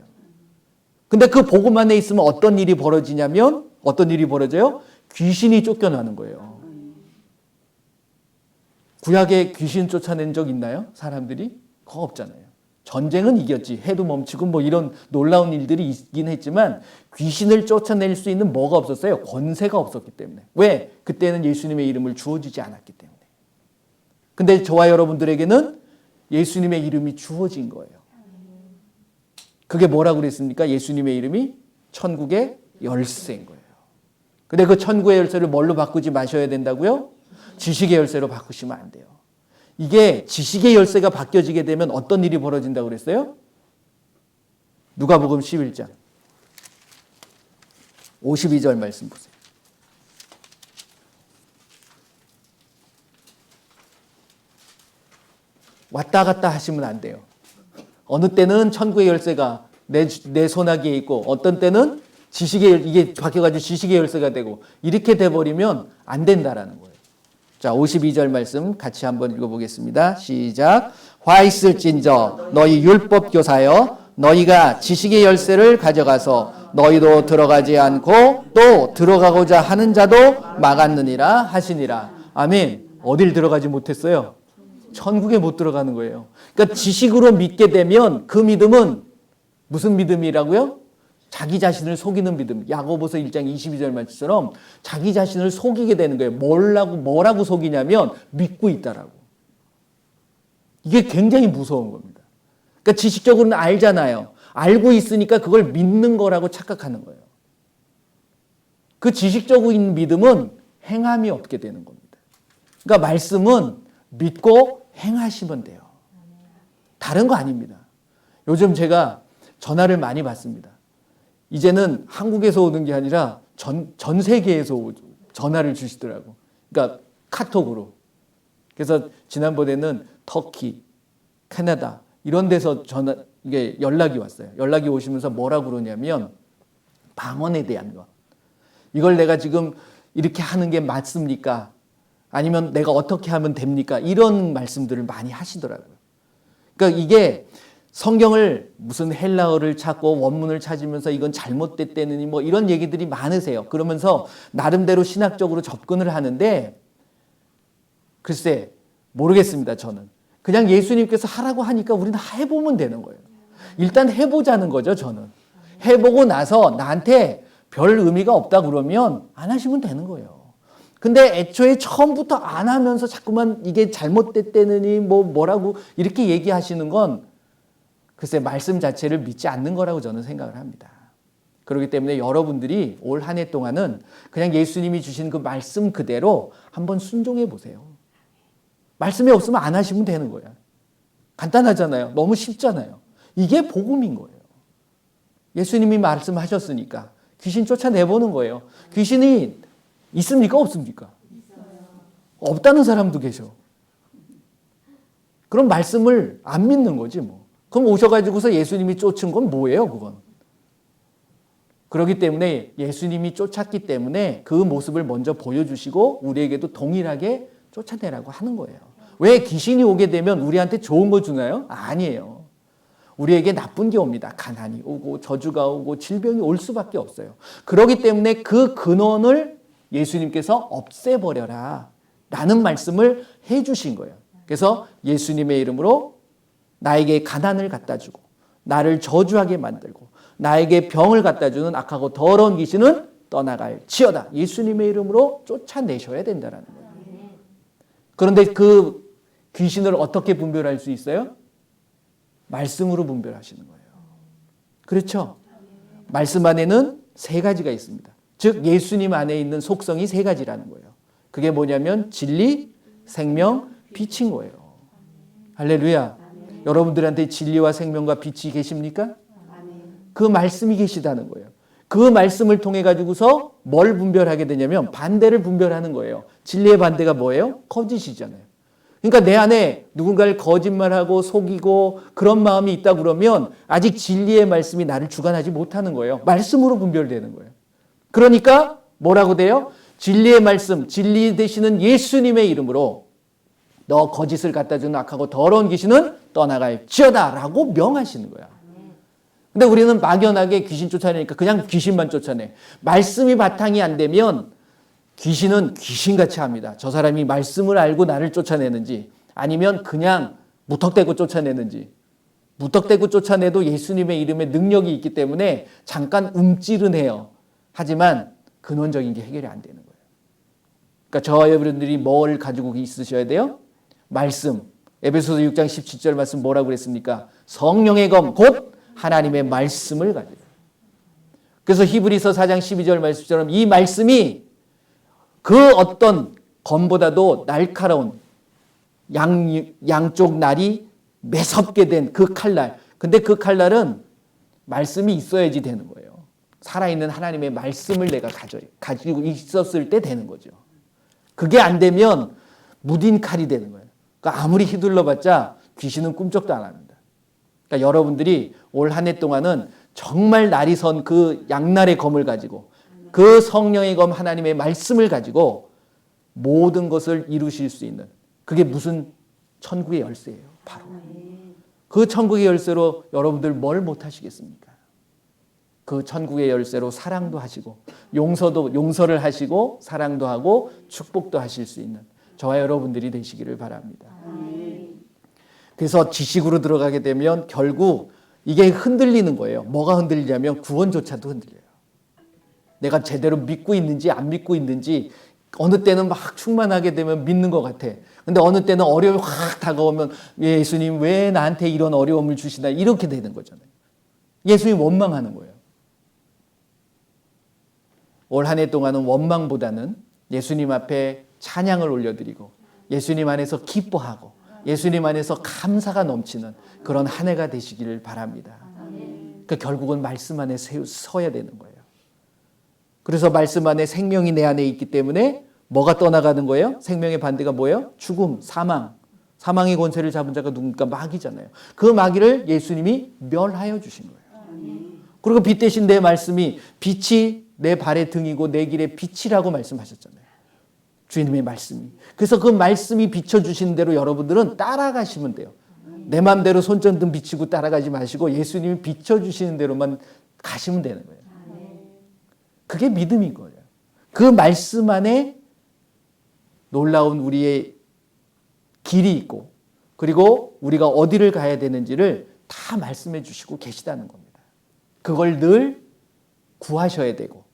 근데 그 복음 안에 있으면 어떤 일이 벌어지냐면 어떤 일이 벌어져요? 귀신이 쫓겨나는 거예요. 구약에 귀신 쫓아낸 적 있나요? 사람들이? 그거 없잖아요. 전쟁은 이겼지. 해도 멈추고 뭐 이런 놀라운 일들이 있긴 했지만 귀신을 쫓아낼 수 있는 뭐가 없었어요? 권세가 없었기 때문에. 왜? 그때는 예수님의 이름을 주어지지 않았기 때문에. 근데 저와 여러분들에게는 예수님의 이름이 주어진 거예요. 그게 뭐라고 그랬습니까? 예수님의 이름이 천국의 열쇠인 거예요. 근데 그 천국의 열쇠를 뭘로 바꾸지 마셔야 된다고요? 지식의 열쇠로 바꾸시면 안 돼요. 이게 지식의 열쇠가 바뀌어지게 되면 어떤 일이 벌어진다고 그랬어요? 누가복음 11장 52절 말씀 보세요. 왔다 갔다 하시면 안 돼요. 어느 때는 천국의 열쇠가 내 손아귀에 있고 어떤 때는 이게 바뀌어가지고 지식의 열쇠가 되고 이렇게 돼버리면 안 된다라는 거예요. 자, 52절 말씀 같이 한번 읽어보겠습니다. 시작. 화 있을진저 너희 율법 교사여 너희가 지식의 열쇠를 가져가서 너희도 들어가지 않고 또 들어가고자 하는 자도 막았느니라 하시니라. 아멘. 어딜 들어가지 못했어요? 천국에 못 들어가는 거예요. 그러니까 지식으로 믿게 되면 그 믿음은 무슨 믿음이라고요? 자기 자신을 속이는 믿음. 야고보서 1장 22절 말씀처럼 자기 자신을 속이게 되는 거예요. 뭐라고 속이냐면 믿고 있다라고. 이게 굉장히 무서운 겁니다. 그러니까 지식적으로는 알잖아요. 알고 있으니까 그걸 믿는 거라고 착각하는 거예요. 그 지식적인 믿음은 행함이 없게 되는 겁니다. 그러니까 말씀은 믿고 행하시면 돼요. 다른 거 아닙니다. 요즘 제가 전화를 많이 받습니다. 이제는 한국에서 오는 게 아니라 전 세계에서 전화를 주시더라고. 그러니까 카톡으로. 그래서 지난번에는 터키, 캐나다 이런 데서 이게 연락이 왔어요. 연락이 오시면서 뭐라고 그러냐면 방언에 대한 거. 이걸 내가 지금 이렇게 하는 게 맞습니까? 아니면 내가 어떻게 하면 됩니까? 이런 말씀들을 많이 하시더라고요. 그러니까 이게 성경을 무슨 헬라어를 찾고 원문을 찾으면서 이건 잘못됐다느니 뭐 이런 얘기들이 많으세요. 그러면서 나름대로 신학적으로 접근을 하는데 글쎄 모르겠습니다. 저는 그냥 예수님께서 하라고 하니까 우리는 해보면 되는 거예요. 일단 해보자는 거죠. 저는 해보고 나서 나한테 별 의미가 없다 그러면 안 하시면 되는 거예요. 근데 애초에 처음부터 안 하면서 자꾸만 이게 잘못됐다느니 뭐라고 이렇게 얘기하시는 건 글쎄 말씀 자체를 믿지 않는 거라고 저는 생각을 합니다. 그렇기 때문에 여러분들이 올 한 해 동안은 그냥 예수님이 주신 그 말씀 그대로 한번 순종해 보세요. 말씀이 없으면 안 하시면 되는 거예요. 간단하잖아요. 너무 쉽잖아요. 이게 복음인 거예요. 예수님이 말씀하셨으니까 귀신 쫓아내보는 거예요. 귀신이 있습니까? 없습니까? 없다는 사람도 계셔. 그럼 말씀을 안 믿는 거지 뭐. 그럼 오셔가지고서 예수님이 쫓은 건 뭐예요, 그건? 그렇기 때문에 예수님이 쫓았기 때문에 그 모습을 먼저 보여주시고 우리에게도 동일하게 쫓아내라고 하는 거예요. 왜 귀신이 오게 되면 우리한테 좋은 거 주나요? 아니에요. 우리에게 나쁜 게 옵니다. 가난이 오고 저주가 오고 질병이 올 수밖에 없어요. 그렇기 때문에 그 근원을 예수님께서 없애버려라 라는 말씀을 해주신 거예요. 그래서 예수님의 이름으로 나에게 가난을 갖다 주고 나를 저주하게 만들고 나에게 병을 갖다 주는 악하고 더러운 귀신은 떠나갈지어다. 예수님의 이름으로 쫓아내셔야 된다는 거예요. 그런데 그 귀신을 어떻게 분별할 수 있어요? 말씀으로 분별하시는 거예요. 그렇죠? 말씀 안에는 세 가지가 있습니다. 즉 예수님 안에 있는 속성이 세 가지라는 거예요. 그게 뭐냐면 진리, 생명, 빛인 거예요. 할렐루야. 여러분들한테 진리와 생명과 빛이 계십니까? 그 말씀이 계시다는 거예요. 그 말씀을 통해 가지고서 뭘 분별하게 되냐면 반대를 분별하는 거예요. 진리의 반대가 뭐예요? 거짓이잖아요. 그러니까 내 안에 누군가를 거짓말하고 속이고 그런 마음이 있다 그러면 아직 진리의 말씀이 나를 주관하지 못하는 거예요. 말씀으로 분별되는 거예요. 그러니까 뭐라고 돼요? 진리의 말씀, 진리 되시는 예수님의 이름으로 너 거짓을 갖다 주는 악하고 더러운 귀신은 떠나갈지어다 라고 명하시는 거야. 근데 우리는 막연하게 귀신 쫓아내니까 그냥 귀신만 쫓아내. 말씀이 바탕이 안 되면 귀신은 귀신같이 합니다. 저 사람이 말씀을 알고 나를 쫓아내는지 아니면 그냥 무턱대고 쫓아내는지. 무턱대고 쫓아내도 예수님의 이름에 능력이 있기 때문에 잠깐 움찔은 해요. 하지만 근원적인 게 해결이 안 되는 거예요. 그러니까 저와 여러분들이 뭘 가지고 있으셔야 돼요? 말씀. 에베소서 6장 17절 말씀 뭐라고 그랬습니까? 성령의 검, 곧 하나님의 말씀을 가지고. 그래서 히브리서 4장 12절 말씀처럼 이 말씀이 그 어떤 검보다도 날카로운 양쪽 날이 매섭게 된 그 칼날. 근데 그 칼날은 말씀이 있어야지 되는 거예요. 살아있는 하나님의 말씀을 내가 가지고 있었을 때 되는 거죠. 그게 안 되면 무딘 칼이 되는 거예요. 그러니까 아무리 휘둘러봤자 귀신은 꿈쩍도 안 합니다. 그러니까 여러분들이 올 한 해 동안은 정말 날이 선 그 양날의 검을 가지고 그 성령의 검 하나님의 말씀을 가지고 모든 것을 이루실 수 있는 그게 무슨 천국의 열쇠예요. 바로. 그 천국의 열쇠로 여러분들 뭘 못하시겠습니까? 그 천국의 열쇠로 사랑도 하시고 용서를 하시고 사랑도 하고 축복도 하실 수 있는 저와 여러분들이 되시기를 바랍니다. 그래서 지식으로 들어가게 되면 결국 이게 흔들리는 거예요. 뭐가 흔들리냐면 구원조차도 흔들려요. 내가 제대로 믿고 있는지 안 믿고 있는지 어느 때는 막 충만하게 되면 믿는 것 같아. 근데 어느 때는 어려움이 확 다가오면 예수님 왜 나한테 이런 어려움을 주시나 이렇게 되는 거잖아요. 예수님 원망하는 거예요. 올 한 해 동안은 원망보다는 예수님 앞에 찬양을 올려드리고 예수님 안에서 기뻐하고 예수님 안에서 감사가 넘치는 그런 한 해가 되시기를 바랍니다. 그러니까 결국은 말씀 안에 서야 되는 거예요. 그래서 말씀 안에 생명이 내 안에 있기 때문에 뭐가 떠나가는 거예요? 생명의 반대가 뭐예요? 죽음, 사망. 사망의 권세를 잡은 자가 누굽니까? 마귀잖아요. 그 마귀를 예수님이 멸하여 주신 거예요. 그리고 빛 대신 내 말씀이 빛이 내 발의 등이고 내 길의 빛이라고 말씀하셨잖아요. 주님의 말씀이. 그래서 그 말씀이 비춰주신 대로 여러분들은 따라가시면 돼요. 내 마음대로 손전등 비치고 따라가지 마시고 예수님이 비춰주시는 대로만 가시면 되는 거예요. 그게 믿음인 거예요. 그 말씀 안에 놀라운 우리의 길이 있고 그리고 우리가 어디를 가야 되는지를 다 말씀해 주시고 계시다는 겁니다. 그걸 늘 구하셔야 되고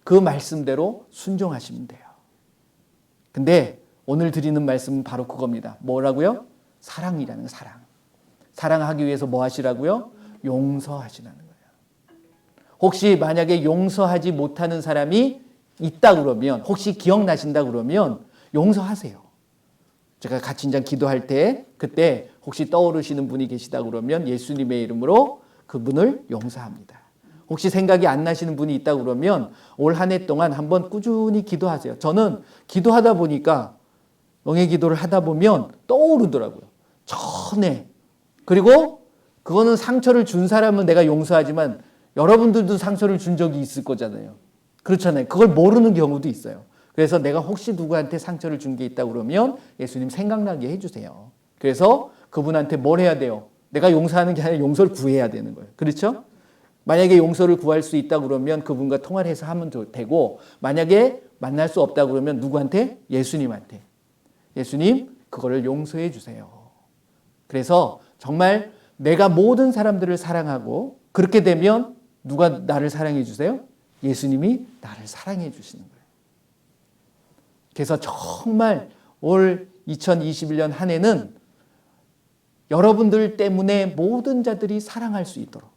그 말씀대로 순종하시면 돼요. 근데 오늘 드리는 말씀은 바로 그겁니다. 뭐라고요? 사랑이라는 거, 사랑. 사랑하기 위해서 뭐 하시라고요? 용서하시라는 거예요. 혹시 만약에 용서하지 못하는 사람이 있다 그러면, 혹시 기억나신다 그러면 용서하세요. 제가 같이 이제 기도할 때 그때 혹시 떠오르시는 분이 계시다 그러면 예수님의 이름으로 그분을 용서합니다. 혹시 생각이 안 나시는 분이 있다 그러면 올 한 해 동안 한번 꾸준히 기도하세요. 저는 기도하다 보니까 영의 기도를 하다 보면 떠오르더라고요. 전에. 그리고 그거는 상처를 준 사람은 내가 용서하지만 여러분들도 상처를 준 적이 있을 거잖아요. 그렇잖아요. 그걸 모르는 경우도 있어요. 그래서 내가 혹시 누구한테 상처를 준 게 있다 그러면 예수님 생각나게 해주세요. 그래서 그분한테 뭘 해야 돼요? 내가 용서하는 게 아니라 용서를 구해야 되는 거예요. 그렇죠? 만약에 용서를 구할 수 있다 그러면 그분과 통화를 해서 하면 되고, 만약에 만날 수 없다 그러면 누구한테? 예수님한테. 예수님, 그거를 용서해 주세요. 그래서 정말 내가 모든 사람들을 사랑하고, 그렇게 되면 누가 나를 사랑해 주세요? 예수님이 나를 사랑해 주시는 거예요. 그래서 정말 올 2021년 한 해는 여러분들 때문에 모든 자들이 사랑할 수 있도록,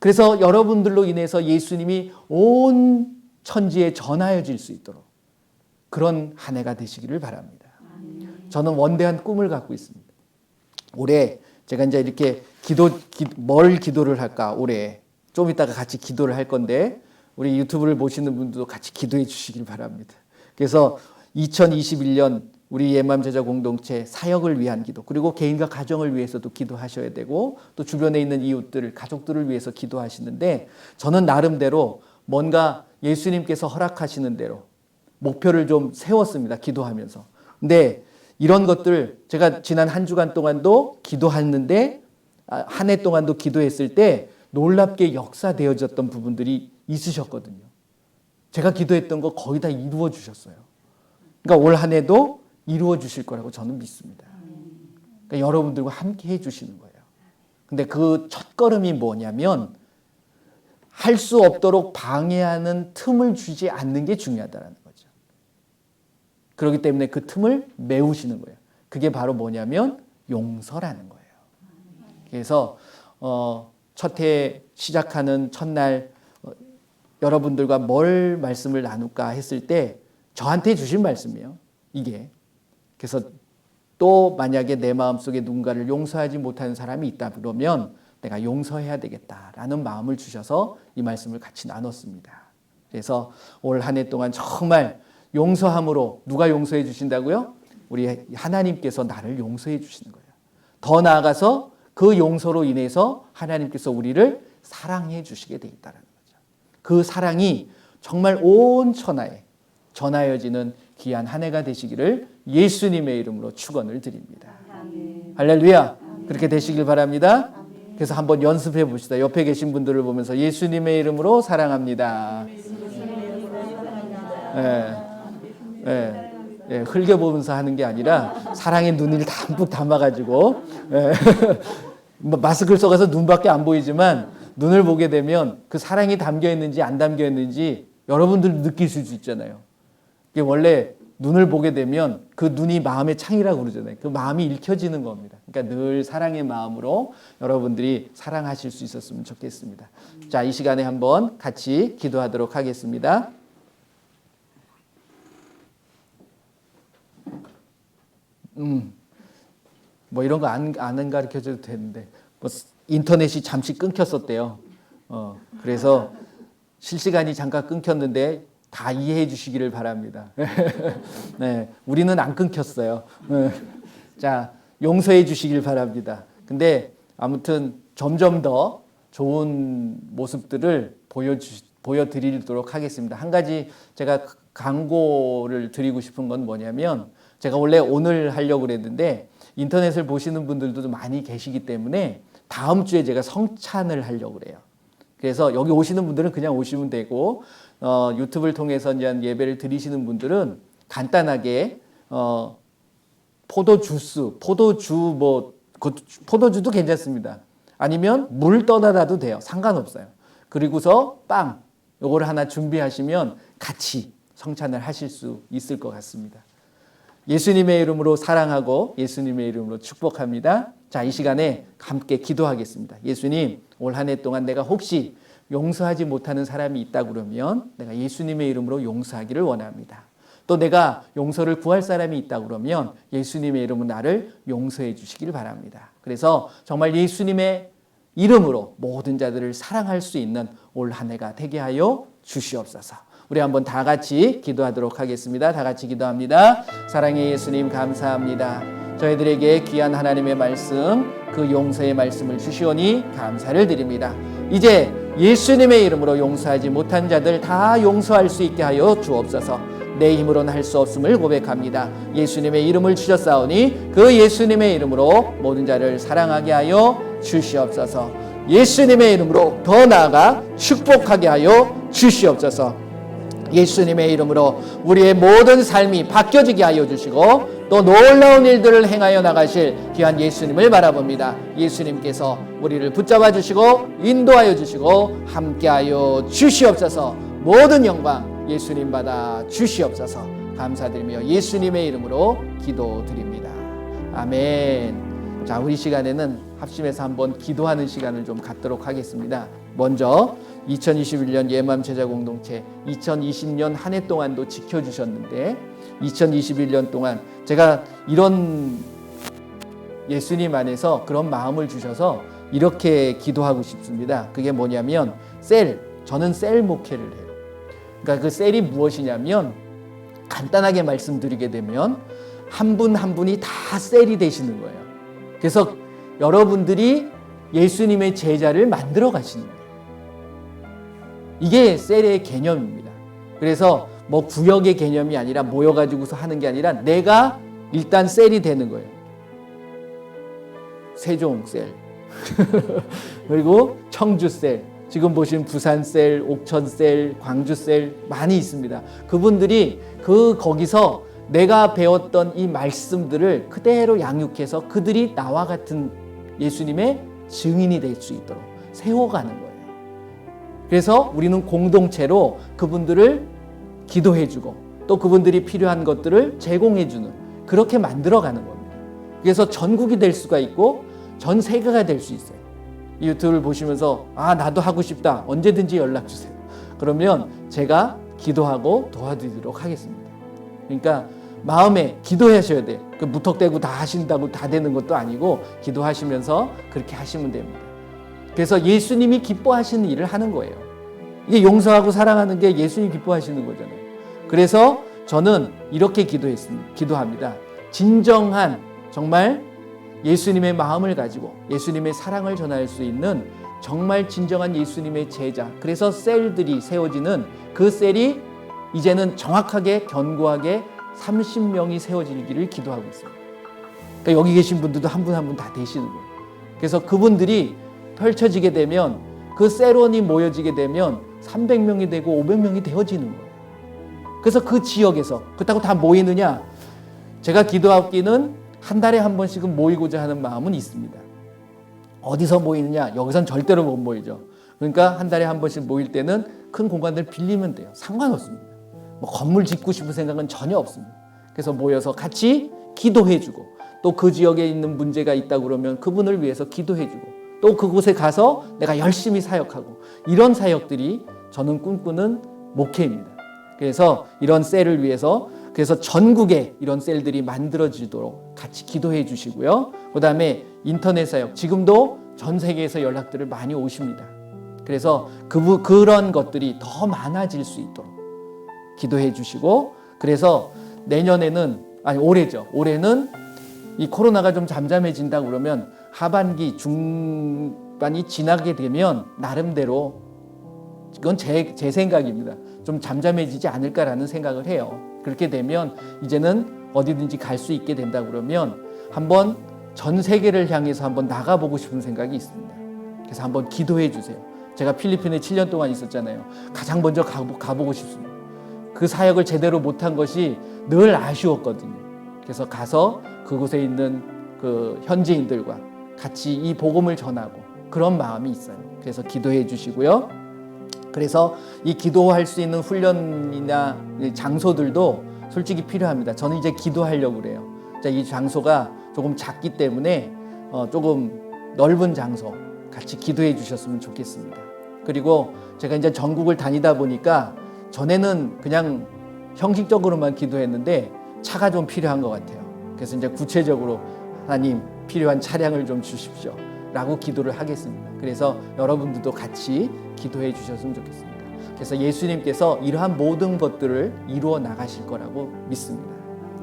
그래서 여러분들로 인해서 예수님이 온 천지에 전하여질 수 있도록 그런 한 해가 되시기를 바랍니다. 저는 원대한 꿈을 갖고 있습니다. 올해 제가 이제 이렇게 뭘 기도를 할까? 올해 좀 이따가 같이 기도를 할 건데 우리 유튜브를 보시는 분들도 같이 기도해 주시길 바랍니다. 그래서 2021년 우리 예맘제자 공동체 사역을 위한 기도, 그리고 개인과 가정을 위해서도 기도하셔야 되고, 또 주변에 있는 이웃들, 가족들을 위해서 기도하시는데, 저는 나름대로 뭔가 예수님께서 허락하시는 대로 목표를 좀 세웠습니다. 기도하면서. 근데 이런 것들 제가 지난 한 주간 동안도 기도했는데, 한 해 동안도 기도했을 때 놀랍게 역사되어졌던 부분들이 있으셨거든요. 제가 기도했던 거 거의 다 이루어 주셨어요. 그러니까 올 한 해도 이루어 주실 거라고 저는 믿습니다. 그러니까 여러분들과 함께 해 주시는 거예요. 근데 그 첫걸음이 뭐냐면, 할 수 없도록 방해하는 틈을 주지 않는 게 중요하다는 거죠. 그렇기 때문에 그 틈을 메우시는 거예요. 그게 바로 뭐냐면 용서라는 거예요. 그래서 첫 해 시작하는 첫날 여러분들과 뭘 말씀을 나눌까 했을 때 저한테 주신 말씀이에요. 이게. 그래서 또 만약에 내 마음속에 누군가를 용서하지 못하는 사람이 있다 그러면 내가 용서해야 되겠다라는 마음을 주셔서 이 말씀을 같이 나눴습니다. 그래서 올 한 해 동안 정말 용서함으로, 누가 용서해 주신다고요? 우리 하나님께서 나를 용서해 주시는 거예요. 더 나아가서 그 용서로 인해서 하나님께서 우리를 사랑해 주시게 돼 있다는 거죠. 그 사랑이 정말 온 천하에 전하여지는 귀한 한 해가 되시기를 예수님의 이름으로 축원을 드립니다. 아멘. 할렐루야. 아멘. 그렇게 되시길 바랍니다. 아멘. 그래서 한번 연습해 봅시다. 옆에 계신 분들을 보면서 예수님의 이름으로 사랑합니다. 흘겨보면서 하는 게 아니라 사랑의 눈을 담뿍 담아가지고 마스크를 써가서 눈밖에 안 보이지만 눈을 보게 되면 그 사랑이 담겨 있는지 안 담겨 있는지 여러분들 느낄 수 있잖아요. 이게 원래 눈을 보게 되면 그 눈이 마음의 창이라고 그러잖아요. 그 마음이 읽혀지는 겁니다. 그러니까 늘 사랑의 마음으로 여러분들이 사랑하실 수 있었으면 좋겠습니다. 자, 이 시간에 한번 같이 기도하도록 하겠습니다. 뭐 이런 거 안 가르쳐줘도 되는데 뭐 인터넷이 잠시 끊겼었대요. 그래서 실시간이 잠깐 끊겼는데 다 이해해 주시기를 바랍니다. 네, 우리는 안 끊겼어요. 자, 용서해 주시길 바랍니다. 근데 아무튼 점점 더 좋은 모습들을 보여드리도록 하겠습니다. 한 가지 제가 광고를 드리고 싶은 건 뭐냐면, 제가 원래 오늘 하려고 그랬는데 인터넷을 보시는 분들도 많이 계시기 때문에 다음 주에 제가 성찬을 하려고 그래요. 그래서 여기 오시는 분들은 그냥 오시면 되고, 유튜브를 통해서 예배를 드리시는 분들은 간단하게 포도주도 괜찮습니다. 아니면 물 떠나놔도 돼요. 상관없어요. 그리고서 빵 요거를 하나 준비하시면 같이 성찬을 하실 수 있을 것 같습니다. 예수님의 이름으로 사랑하고 예수님의 이름으로 축복합니다. 자, 이 시간에 함께 기도하겠습니다. 예수님, 올 한 해 동안 내가 혹시 용서하지 못하는 사람이 있다 그러면 내가 예수님의 이름으로 용서하기를 원합니다. 또 내가 용서를 구할 사람이 있다 그러면 예수님의 이름으로 나를 용서해 주시길 바랍니다. 그래서 정말 예수님의 이름으로 모든 자들을 사랑할 수 있는 올 한 해가 되게 하여 주시옵소서. 우리 한번 다 같이 기도하도록 하겠습니다. 다 같이 기도합니다. 사랑의 예수님, 감사합니다. 저희들에게 귀한 하나님의 말씀, 그 용서의 말씀을 주시오니 감사를 드립니다. 이제 예수님의 이름으로 용서하지 못한 자들 다 용서할 수 있게 하여 주옵소서. 내 힘으로는 할 수 없음을 고백합니다. 예수님의 이름을 주셨사오니 그 예수님의 이름으로 모든 자를 사랑하게 하여 주시옵소서. 예수님의 이름으로 더 나아가 축복하게 하여 주시옵소서. 예수님의 이름으로 우리의 모든 삶이 바뀌어지게 하여 주시고 또 놀라운 일들을 행하여 나가실 귀한 예수님을 바라봅니다. 예수님께서 우리를 붙잡아 주시고 인도하여 주시고 함께하여 주시옵소서. 모든 영광 예수님 받아 주시옵소서. 감사드리며 예수님의 이름으로 기도드립니다. 아멘. 자, 우리 시간에는 합심해서 한번 기도하는 시간을 좀 갖도록 하겠습니다. 먼저 2021년 예맘 제자 공동체 2020년 한 해 동안도 지켜주셨는데 2021년 동안 제가 이런 예수님 안에서 그런 마음을 주셔서 이렇게 기도하고 싶습니다. 그게 뭐냐면 저는 셀 목회를 해요. 그러니까 그 셀이 무엇이냐면 간단하게 말씀드리게 되면 한 분 한 분이 다 셀이 되시는 거예요. 그래서 여러분들이 예수님의 제자를 만들어 가시는 거예요. 이게 셀의 개념입니다. 그래서 뭐 구역의 개념이 아니라 모여가지고서 하는 게 아니라 내가 일단 셀이 되는 거예요. 세종 셀 그리고 청주 셀, 지금 보시는 부산 셀, 옥천 셀, 광주 셀 많이 있습니다. 그분들이 거기서 내가 배웠던 이 말씀들을 그대로 양육해서 그들이 나와 같은 예수님의 증인이 될 수 있도록 세워가는 거예요. 그래서 우리는 공동체로 그분들을 기도해주고 또 그분들이 필요한 것들을 제공해주는, 그렇게 만들어가는 겁니다. 그래서 전국이 될 수가 있고 전 세계가 될 수 있어요. 이 유튜브를 보시면서 나도 하고 싶다, 언제든지 연락주세요. 그러면 제가 기도하고 도와드리도록 하겠습니다. 그러니까 마음에 기도하셔야 돼요. 무턱대고 다 하신다고 다 되는 것도 아니고 기도하시면서 그렇게 하시면 됩니다. 그래서 예수님이 기뻐하시는 일을 하는 거예요. 이게 용서하고 사랑하는 게 예수님이 기뻐하시는 거잖아요. 그래서 저는 이렇게 기도합니다. 진정한 정말 예수님의 마음을 가지고 예수님의 사랑을 전할 수 있는 정말 진정한 예수님의 제자, 그래서 셀들이 세워지는 그 셀이 이제는 정확하게 견고하게 30명이 세워지기를 기도하고 있습니다. 그러니까 여기 계신 분들도 한 분 한 분 다 되시는 거예요. 그래서 그분들이 펼쳐지게 되면, 그 셀원이 모여지게 되면 300명이 되고 500명이 되어지는 거예요. 그래서 그 지역에서 그렇다고 다 모이느냐? 제가 기도하기는 한 달에 한 번씩은 모이고자 하는 마음은 있습니다. 어디서 모이느냐? 여기선 절대로 못 모이죠. 그러니까 한 달에 한 번씩 모일 때는 큰 공간을 빌리면 돼요. 상관없습니다. 뭐 건물 짓고 싶은 생각은 전혀 없습니다. 그래서 모여서 같이 기도해주고, 또 그 지역에 있는 문제가 있다 그러면 그분을 위해서 기도해주고, 또 그곳에 가서 내가 열심히 사역하고, 이런 사역들이 저는 꿈꾸는 목회입니다. 그래서 이런 셀을 위해서, 그래서 전국에 이런 셀들이 만들어지도록 같이 기도해 주시고요. 그 다음에 인터넷 사역, 지금도 전 세계에서 연락들을 많이 오십니다. 그래서 그런 것들이 더 많아질 수 있도록 기도해 주시고, 그래서 올해는 이 코로나가 좀 잠잠해진다 그러면 하반기 중반이 지나게 되면 나름대로, 이건 제 생각입니다, 좀 잠잠해지지 않을까라는 생각을 해요. 그렇게 되면 이제는 어디든지 갈 수 있게 된다 그러면 한번 전 세계를 향해서 한번 나가보고 싶은 생각이 있습니다. 그래서 한번 기도해 주세요. 제가 필리핀에 7년 동안 있었잖아요. 가장 먼저 가보고 싶습니다. 그 사역을 제대로 못한 것이 늘 아쉬웠거든요. 그래서 가서 그곳에 있는 그 현지인들과 같이 이 복음을 전하고, 그런 마음이 있어요. 그래서 기도해 주시고요. 그래서 이 기도할 수 있는 훈련이나 장소들도 솔직히 필요합니다. 저는 이제 기도하려고 그래요. 자, 이 장소가 조금 작기 때문에 조금 넓은 장소 같이 기도해 주셨으면 좋겠습니다. 그리고 제가 이제 전국을 다니다 보니까 전에는 그냥 형식적으로만 기도했는데 차가 좀 필요한 것 같아요. 그래서 이제 구체적으로 하나님 필요한 차량을 좀 주십시오 라고 기도를 하겠습니다. 그래서 여러분들도 같이 기도해 주셨으면 좋겠습니다. 그래서 예수님께서 이러한 모든 것들을 이루어 나가실 거라고 믿습니다.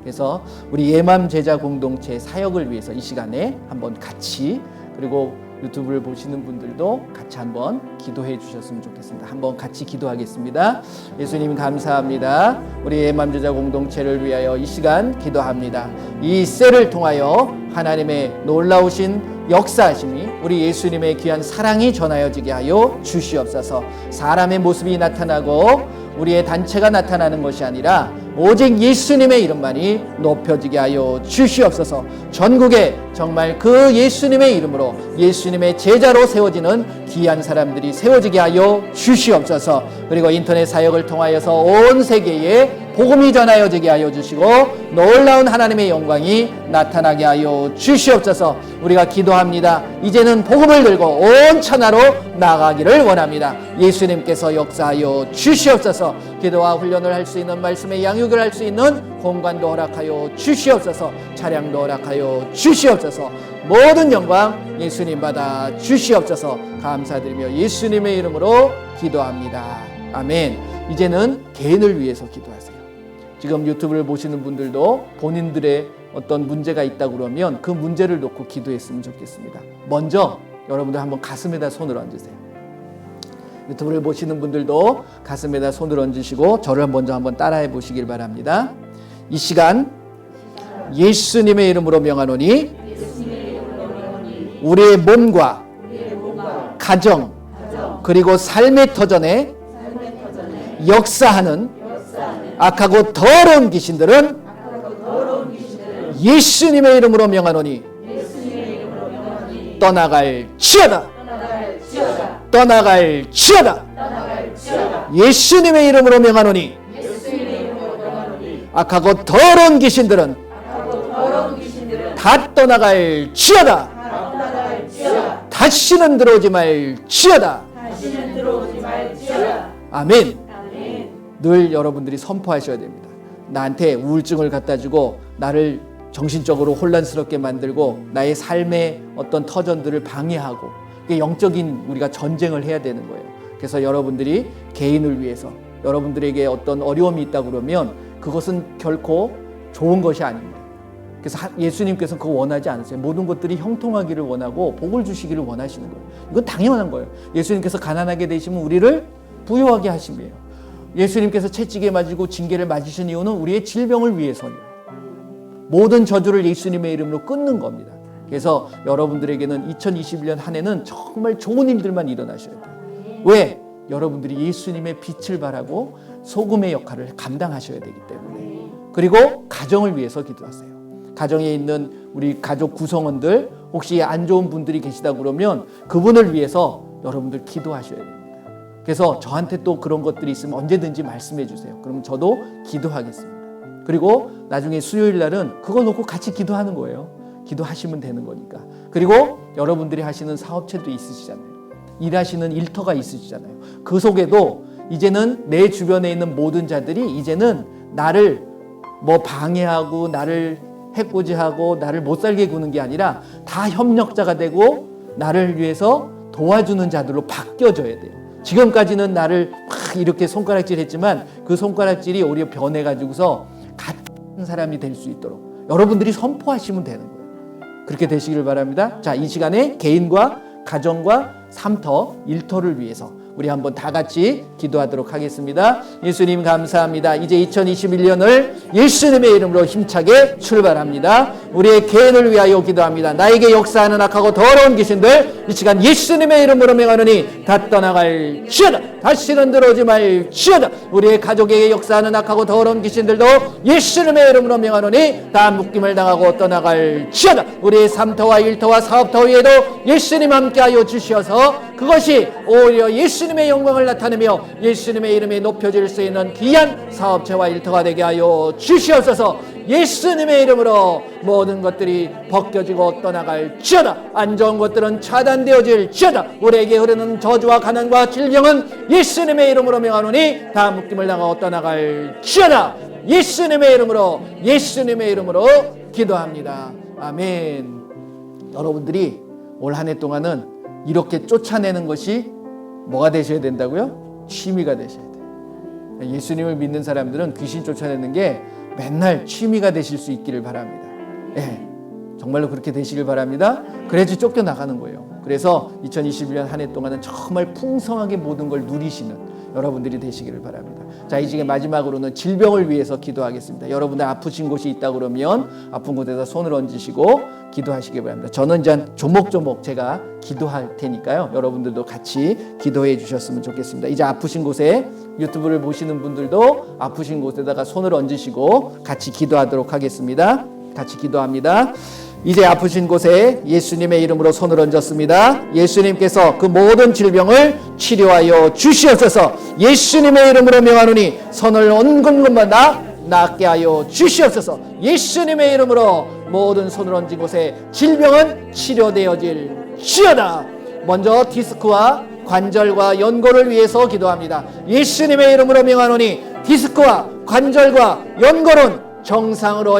그래서 우리 예맘 제자 공동체 사역을 위해서 이 시간에 한번 같이, 그리고 유튜브를 보시는 분들도 같이 한번 기도해 주셨으면 좋겠습니다. 한번 같이 기도하겠습니다. 예수님 감사합니다. 우리 예맘 제자 공동체를 위하여 이 시간 기도합니다. 이 셀을 통하여 하나님의 놀라우신 역사하심이 우리 예수님의 귀한 사랑이 전하여지게 하여 주시옵소서. 사람의 모습이 나타나고 우리의 단체가 나타나는 것이 아니라 오직 예수님의 이름만이 높여지게 하여 주시옵소서. 전국에 정말 그 예수님의 이름으로 예수님의 제자로 세워지는 귀한 사람들이 세워지게 하여 주시옵소서. 그리고 인터넷 사역을 통하여서 온 세계에 복음이 전하여지게 하여 주시고 놀라운 하나님의 영광이 나타나게 하여 주시옵소서. 우리가 기도합니다. 이제는 복음을 들고 온 천하로 나가기를 원합니다. 예수님께서 역사하여 주시옵소서. 기도와 훈련을 할 수 있는, 말씀의 양육을 할 수 있는 공간도 허락하여 주시옵소서. 차량도 허락하여 주시옵소서. 모든 영광 예수님 받아 주시옵소서. 감사드리며 예수님의 이름으로 기도합니다. 아멘. 이제는 개인을 위해서 기도하세요. 지금 유튜브를 보시는 분들도 본인들의 어떤 문제가 있다 그러면 그 문제를 놓고 기도했으면 좋겠습니다. 먼저 여러분들 한번 가슴에다 손을 얹으세요. 유튜브를 보시는 분들도 가슴에다 손을 얹으시고 저를 먼저 한번 따라해 보시길 바랍니다. 이 시간 예수님의 이름으로 명하노니 우리의 몸과 가정 그리고 삶의 터전에 역사하는 악하고 더러운 귀신들은 예수님의 이름으로 명하노니 떠나갈지어다. 떠나갈지어다. 예수님의 이름으로 명하노니 악하고 더러운 귀신들은 다 떠나갈지어다. 다시는 들어오지 말지어다. 아멘. 늘 여러분들이 선포하셔야 됩니다. 나한테 우울증을 갖다 주고 나를 정신적으로 혼란스럽게 만들고 나의 삶의 어떤 터전들을 방해하고, 이게 영적인 우리가 전쟁을 해야 되는 거예요. 그래서 여러분들이 개인을 위해서 여러분들에게 어떤 어려움이 있다 그러면 그것은 결코 좋은 것이 아닙니다. 그래서 예수님께서는 그거 원하지 않으세요. 모든 것들이 형통하기를 원하고 복을 주시기를 원하시는 거예요. 이건 당연한 거예요. 예수님께서 가난하게 되시면 우리를 부유하게 하심이에요. 예수님께서 채찍에 맞고 징계를 맞으신 이유는 우리의 질병을 위해서예요. 모든 저주를 예수님의 이름으로 끊는 겁니다. 그래서 여러분들에게는 2021년 한 해는 정말 좋은 일들만 일어나셔야 돼요. 왜? 여러분들이 예수님의 빛을 발하고 소금의 역할을 감당하셔야 되기 때문에. 그리고 가정을 위해서 기도하세요. 가정에 있는 우리 가족 구성원들, 혹시 안 좋은 분들이 계시다 그러면 그분을 위해서 여러분들 기도하셔야 됩니다. 그래서 저한테 또 그런 것들이 있으면 언제든지 말씀해 주세요. 그럼 저도 기도하겠습니다. 그리고 나중에 수요일 날은 그거 놓고 같이 기도하는 거예요. 기도하시면 되는 거니까. 그리고 여러분들이 하시는 사업체도 있으시잖아요. 일하시는 일터가 있으시잖아요. 그 속에도 이제는 내 주변에 있는 모든 자들이 이제는 나를 뭐 방해하고 나를 해코지하고 나를 못 살게 구는 게 아니라 다 협력자가 되고 나를 위해서 도와주는 자들로 바뀌어져야 돼요. 지금까지는 나를 막 이렇게 손가락질 했지만 그 손가락질이 오히려 변해가지고서 같은 사람이 될 수 있도록 여러분들이 선포하시면 되는 거예요. 그렇게 되시기를 바랍니다. 자, 이 시간에 개인과 가정과 삶터, 일터를 위해서 우리 한번 다 같이 기도하도록 하겠습니다. 예수님 감사합니다. 이제 2021년을 예수님의 이름으로 힘차게 출발합니다. 우리의 개인을 위하여 기도합니다. 나에게 역사하는 악하고 더러운 귀신들 이 시간 예수님의 이름으로 명하노니 다 떠나갈지어다. 다시는 들어오지 말지어다. 우리의 가족에게 역사하는 악하고 더러운 귀신들도 예수님의 이름으로 명하노니 다 묶임을 당하고 떠나갈지어다. 우리의 삶터와 일터와 사업터 위에도 예수님 함께하여 주시어서 그것이 오히려 예수 예수님의 영광을 나타내며 예수님의 이름이 높여질 수 있는 귀한 사업체와 일터가 되게 하여 주시옵소서. 예수님의 이름으로 모든 것들이 벗겨지고 떠나갈지어다. 안 좋은 것들은 차단되어질지어다. 우리에게 흐르는 저주와 가난과 질병은 예수님의 이름으로 명하노니 다 묶임을 당하고 떠나갈지어다. 예수님의 이름으로, 예수님의 이름으로 기도합니다. 아멘. 여러분들이 올 한 해 동안은 이렇게 쫓아내는 것이 뭐가 되셔야 된다고요? 취미가 되셔야 돼요. 예수님을 믿는 사람들은 귀신 쫓아내는 게 맨날 취미가 되실 수 있기를 바랍니다. 예, 정말로 그렇게 되시길 바랍니다. 그래야지 쫓겨나가는 거예요. 그래서 2021년 한 해 동안은 정말 풍성하게 모든 걸 누리시는 여러분들이 되시기를 바랍니다. 자, 이제 마지막으로는 질병을 위해서 기도하겠습니다. 여러분들 아프신 곳이 있다 그러면 아픈 곳에다 손을 얹으시고 기도하시기 바랍니다. 저는 이제 조목조목 제가 기도할 테니까요. 여러분들도 같이 기도해 주셨으면 좋겠습니다. 이제 아프신 곳에 유튜브를 보시는 분들도 아프신 곳에다가 손을 얹으시고 같이 기도하도록 하겠습니다. 같이 기도합니다. 이제 아프신 곳에 예수님의 이름으로 손을 얹었습니다. 예수님께서 그 모든 질병을 치료하여 주시옵소서. 예수님의 이름으로 명하노니 손을 얹은 곳마다 낫게 하여 주시옵소서. 예수님의 이름으로 모든 손을 얹은 곳에 질병은 치료되어질지어다. 먼저 디스크와 관절과 연골을 위해서 기도합니다. 예수님의 이름으로 명하노니 디스크와 관절과 연골은 정상으로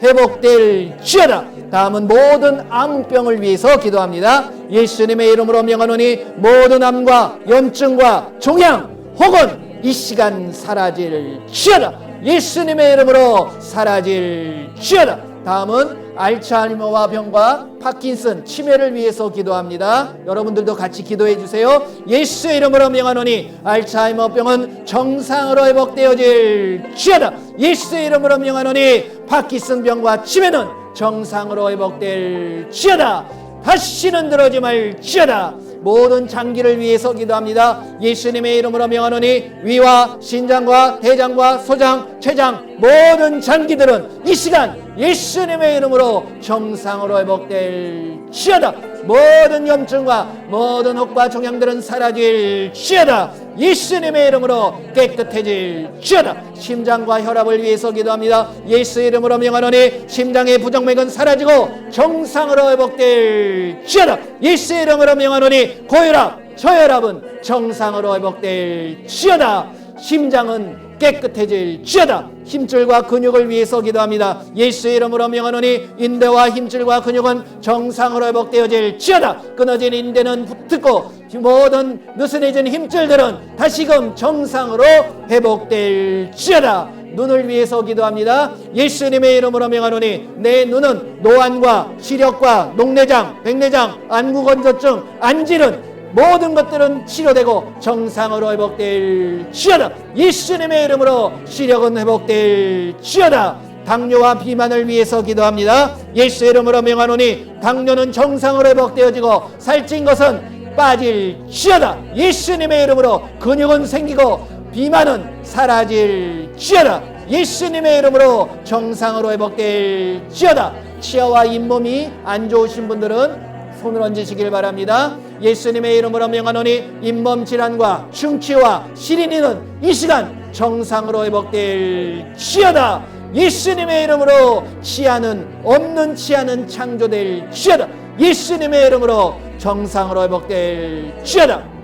회복될지어다. 다음은 모든 암병을 위해서 기도합니다. 예수님의 이름으로 명하노니 모든 암과 염증과 종양 혹은 이 시간 사라질지어다. 예수님의 이름으로 사라질지어다. 다음은 알츠하이머와 병과 파킨슨 치매를 위해서 기도합니다. 여러분들도 같이 기도해 주세요. 예수의 이름으로 명하노니 알츠하이머 병은 정상으로 회복되어질지어다. 예수의 이름으로 명하노니 파킨슨 병과 치매는 정상으로 회복될지어다. 다시는 들어오지 말지어다. 모든 장기를 위해서 기도합니다. 예수님의 이름으로 명하노니 위와 신장과 대장과 소장, 췌장 모든 장기들은 이 시간 예수님의 이름으로 정상으로 회복될지어다. 모든 염증과 모든 혹과 종양들은 사라질지어다. 예수님의 이름으로 깨끗해질지어다. 심장과 혈압을 위해서 기도합니다. 예수의 이름으로 명하노니 심장의 부정맥은 사라지고 정상으로 회복될지어다. 예수의 이름으로 명하노니 고혈압, 저혈압은 정상으로 회복될지어다. 심장은 깨끗해질지어다. 힘줄과 근육을 위해서 기도합니다. 예수의 이름으로 명하노니 인대와 힘줄과 근육은 정상으로 회복되어질지어다. 끊어진 인대는 붙고 모든 느슨해진 힘줄들은 다시금 정상으로 회복될지어다. 눈을 위해서 기도합니다. 예수님의 이름으로 명하노니 내 눈은 노안과 시력과 녹내장, 백내장, 안구건조증, 안질은 모든 것들은 치료되고 정상으로 회복될지어다. 예수님의 이름으로 시력은 회복될지어다. 당뇨와 비만을 위해서 기도합니다. 예수의 이름으로 명하노니 당뇨는 정상으로 회복되어지고 살찐 것은 빠질지어다. 예수님의 이름으로 근육은 생기고 비만은 사라질지어다. 예수님의 이름으로 정상으로 회복될지어다. 치아와 잇몸이 안 좋으신 분들은 손을 얹으시길 바랍니다. 예수님의 이름으로 명하노니 잇몸 질환과 충치와 시린이는 이 시간 정상으로 회복될지어다. 예수님의 이름으로 치아는 없는 치아는 창조될지어다. 예수님의 이름으로 정상으로 회복될지어다.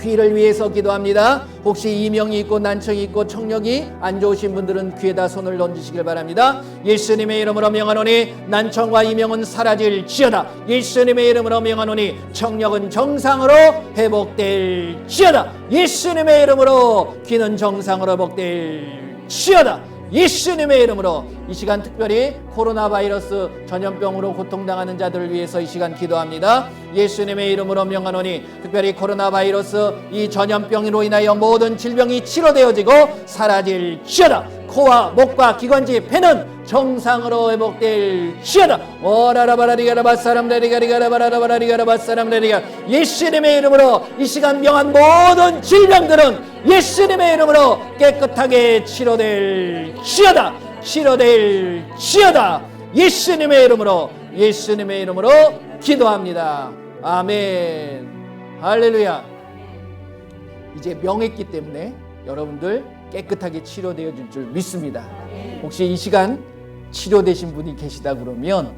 귀를 위해서 기도합니다. 혹시 이명이 있고 난청이 있고 청력이 안 좋으신 분들은 귀에다 손을 얹으시길 바랍니다. 예수님의 이름으로 명하노니 난청과 이명은 사라질지어다. 예수님의 이름으로 명하노니 청력은 정상으로 회복될지어다. 예수님의 이름으로 귀는 정상으로 회복될지어다. 예수님의 이름으로 이 시간 특별히 코로나 바이러스 전염병으로 고통당하는 자들을 위해서 이 시간 기도합니다. 예수님의 이름으로 명하노니 특별히 코로나 바이러스 이 전염병으로 인하여 모든 질병이 치료되어지고 사라질지어다. 코와 목과 기관지 폐는 정상으로 회복될지어다. 오라라바라리가라바사람레리가리가라바라바라리가라바사람레리가 예수님의 이름으로 이 시간 명한 모든 질병들은 예수님의 이름으로 깨끗하게 치료될지어다. 치료될지어다. 예수님의 이름으로 기도합니다. 아멘. 할렐루야. 이제 명했기 때문에 여러분들 깨끗하게 치료되어 줄 줄 믿습니다. 혹시 이 시간 치료되신 분이 계시다 그러면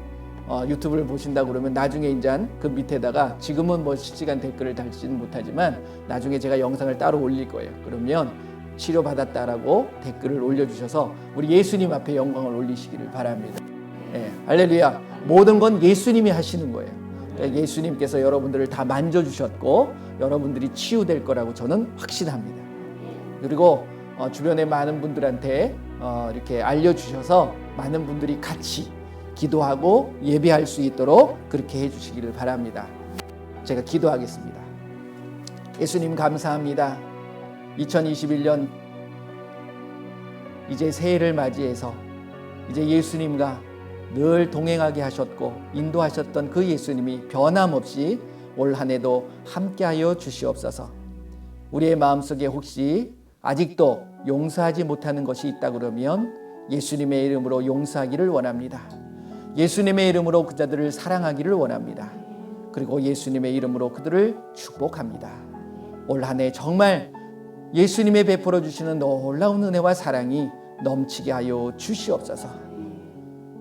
유튜브를 보신다 그러면 나중에 이제 그 밑에다가 지금은 뭐 실시간 댓글을 달지는 못하지만 나중에 제가 영상을 따로 올릴 거예요. 그러면 치료받았다라고 댓글을 올려주셔서 우리 예수님 앞에 영광을 올리시기를 바랍니다. 할렐루야. 모든 건 예수님이 하시는 거예요. 그러니까 예수님께서 여러분들을 다 만져주셨고 여러분들이 치유될 거라고 저는 확신합니다. 그리고 주변의 많은 분들한테 이렇게 알려주셔서 많은 분들이 같이 기도하고 예배할 수 있도록 그렇게 해주시기를 바랍니다. 제가 기도하겠습니다. 예수님 감사합니다. 2021년 이제 새해를 맞이해서 이제 예수님과 늘 동행하게 하셨고 인도하셨던 그 예수님이 변함없이 올 한 해도 함께하여 주시옵소서. 우리의 마음속에 혹시 아직도 용서하지 못하는 것이 있다 그러면 예수님의 이름으로 용서하기를 원합니다. 예수님의 이름으로 그 자들을 사랑하기를 원합니다. 그리고 예수님의 이름으로 그들을 축복합니다. 올 한 해 정말 예수님의 베풀어 주시는 놀라운 은혜와 사랑이 넘치게 하여 주시옵소서.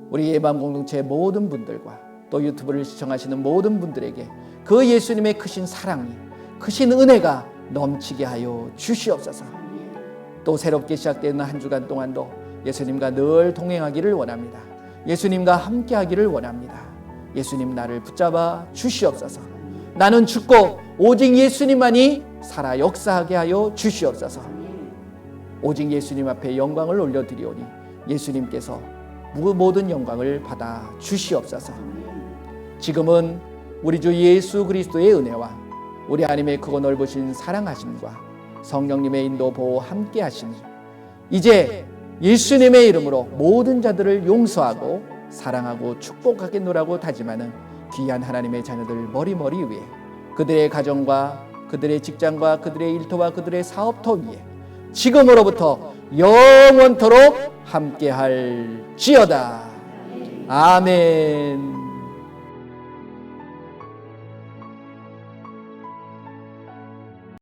우리 예방 공동체 모든 분들과 또 유튜브를 시청하시는 모든 분들에게 그 예수님의 크신 사랑이, 크신 은혜가 넘치게 하여 주시옵소서. 또 새롭게 시작되는 한 주간 동안도 예수님과 늘 동행하기를 원합니다. 예수님과 함께하기를 원합니다. 예수님 나를 붙잡아 주시옵소서. 나는 죽고 오직 예수님만이 살아 역사하게 하여 주시옵소서. 오직 예수님 앞에 영광을 올려드리오니 예수님께서 모든 영광을 받아 주시옵소서. 지금은 우리 주 예수 그리스도의 은혜와 우리 하나님의 크고 넓으신 사랑하심과 성령님의 인도 보호 함께 하시니 이제 예수님의 이름으로 모든 자들을 용서하고 사랑하고 축복하겠노라고 다짐하는 귀한 하나님의 자녀들 머리머리 위에 그들의 가정과 그들의 직장과 그들의 일터와 그들의 사업터 위에 지금으로부터 영원토록 함께할지어다. 아멘.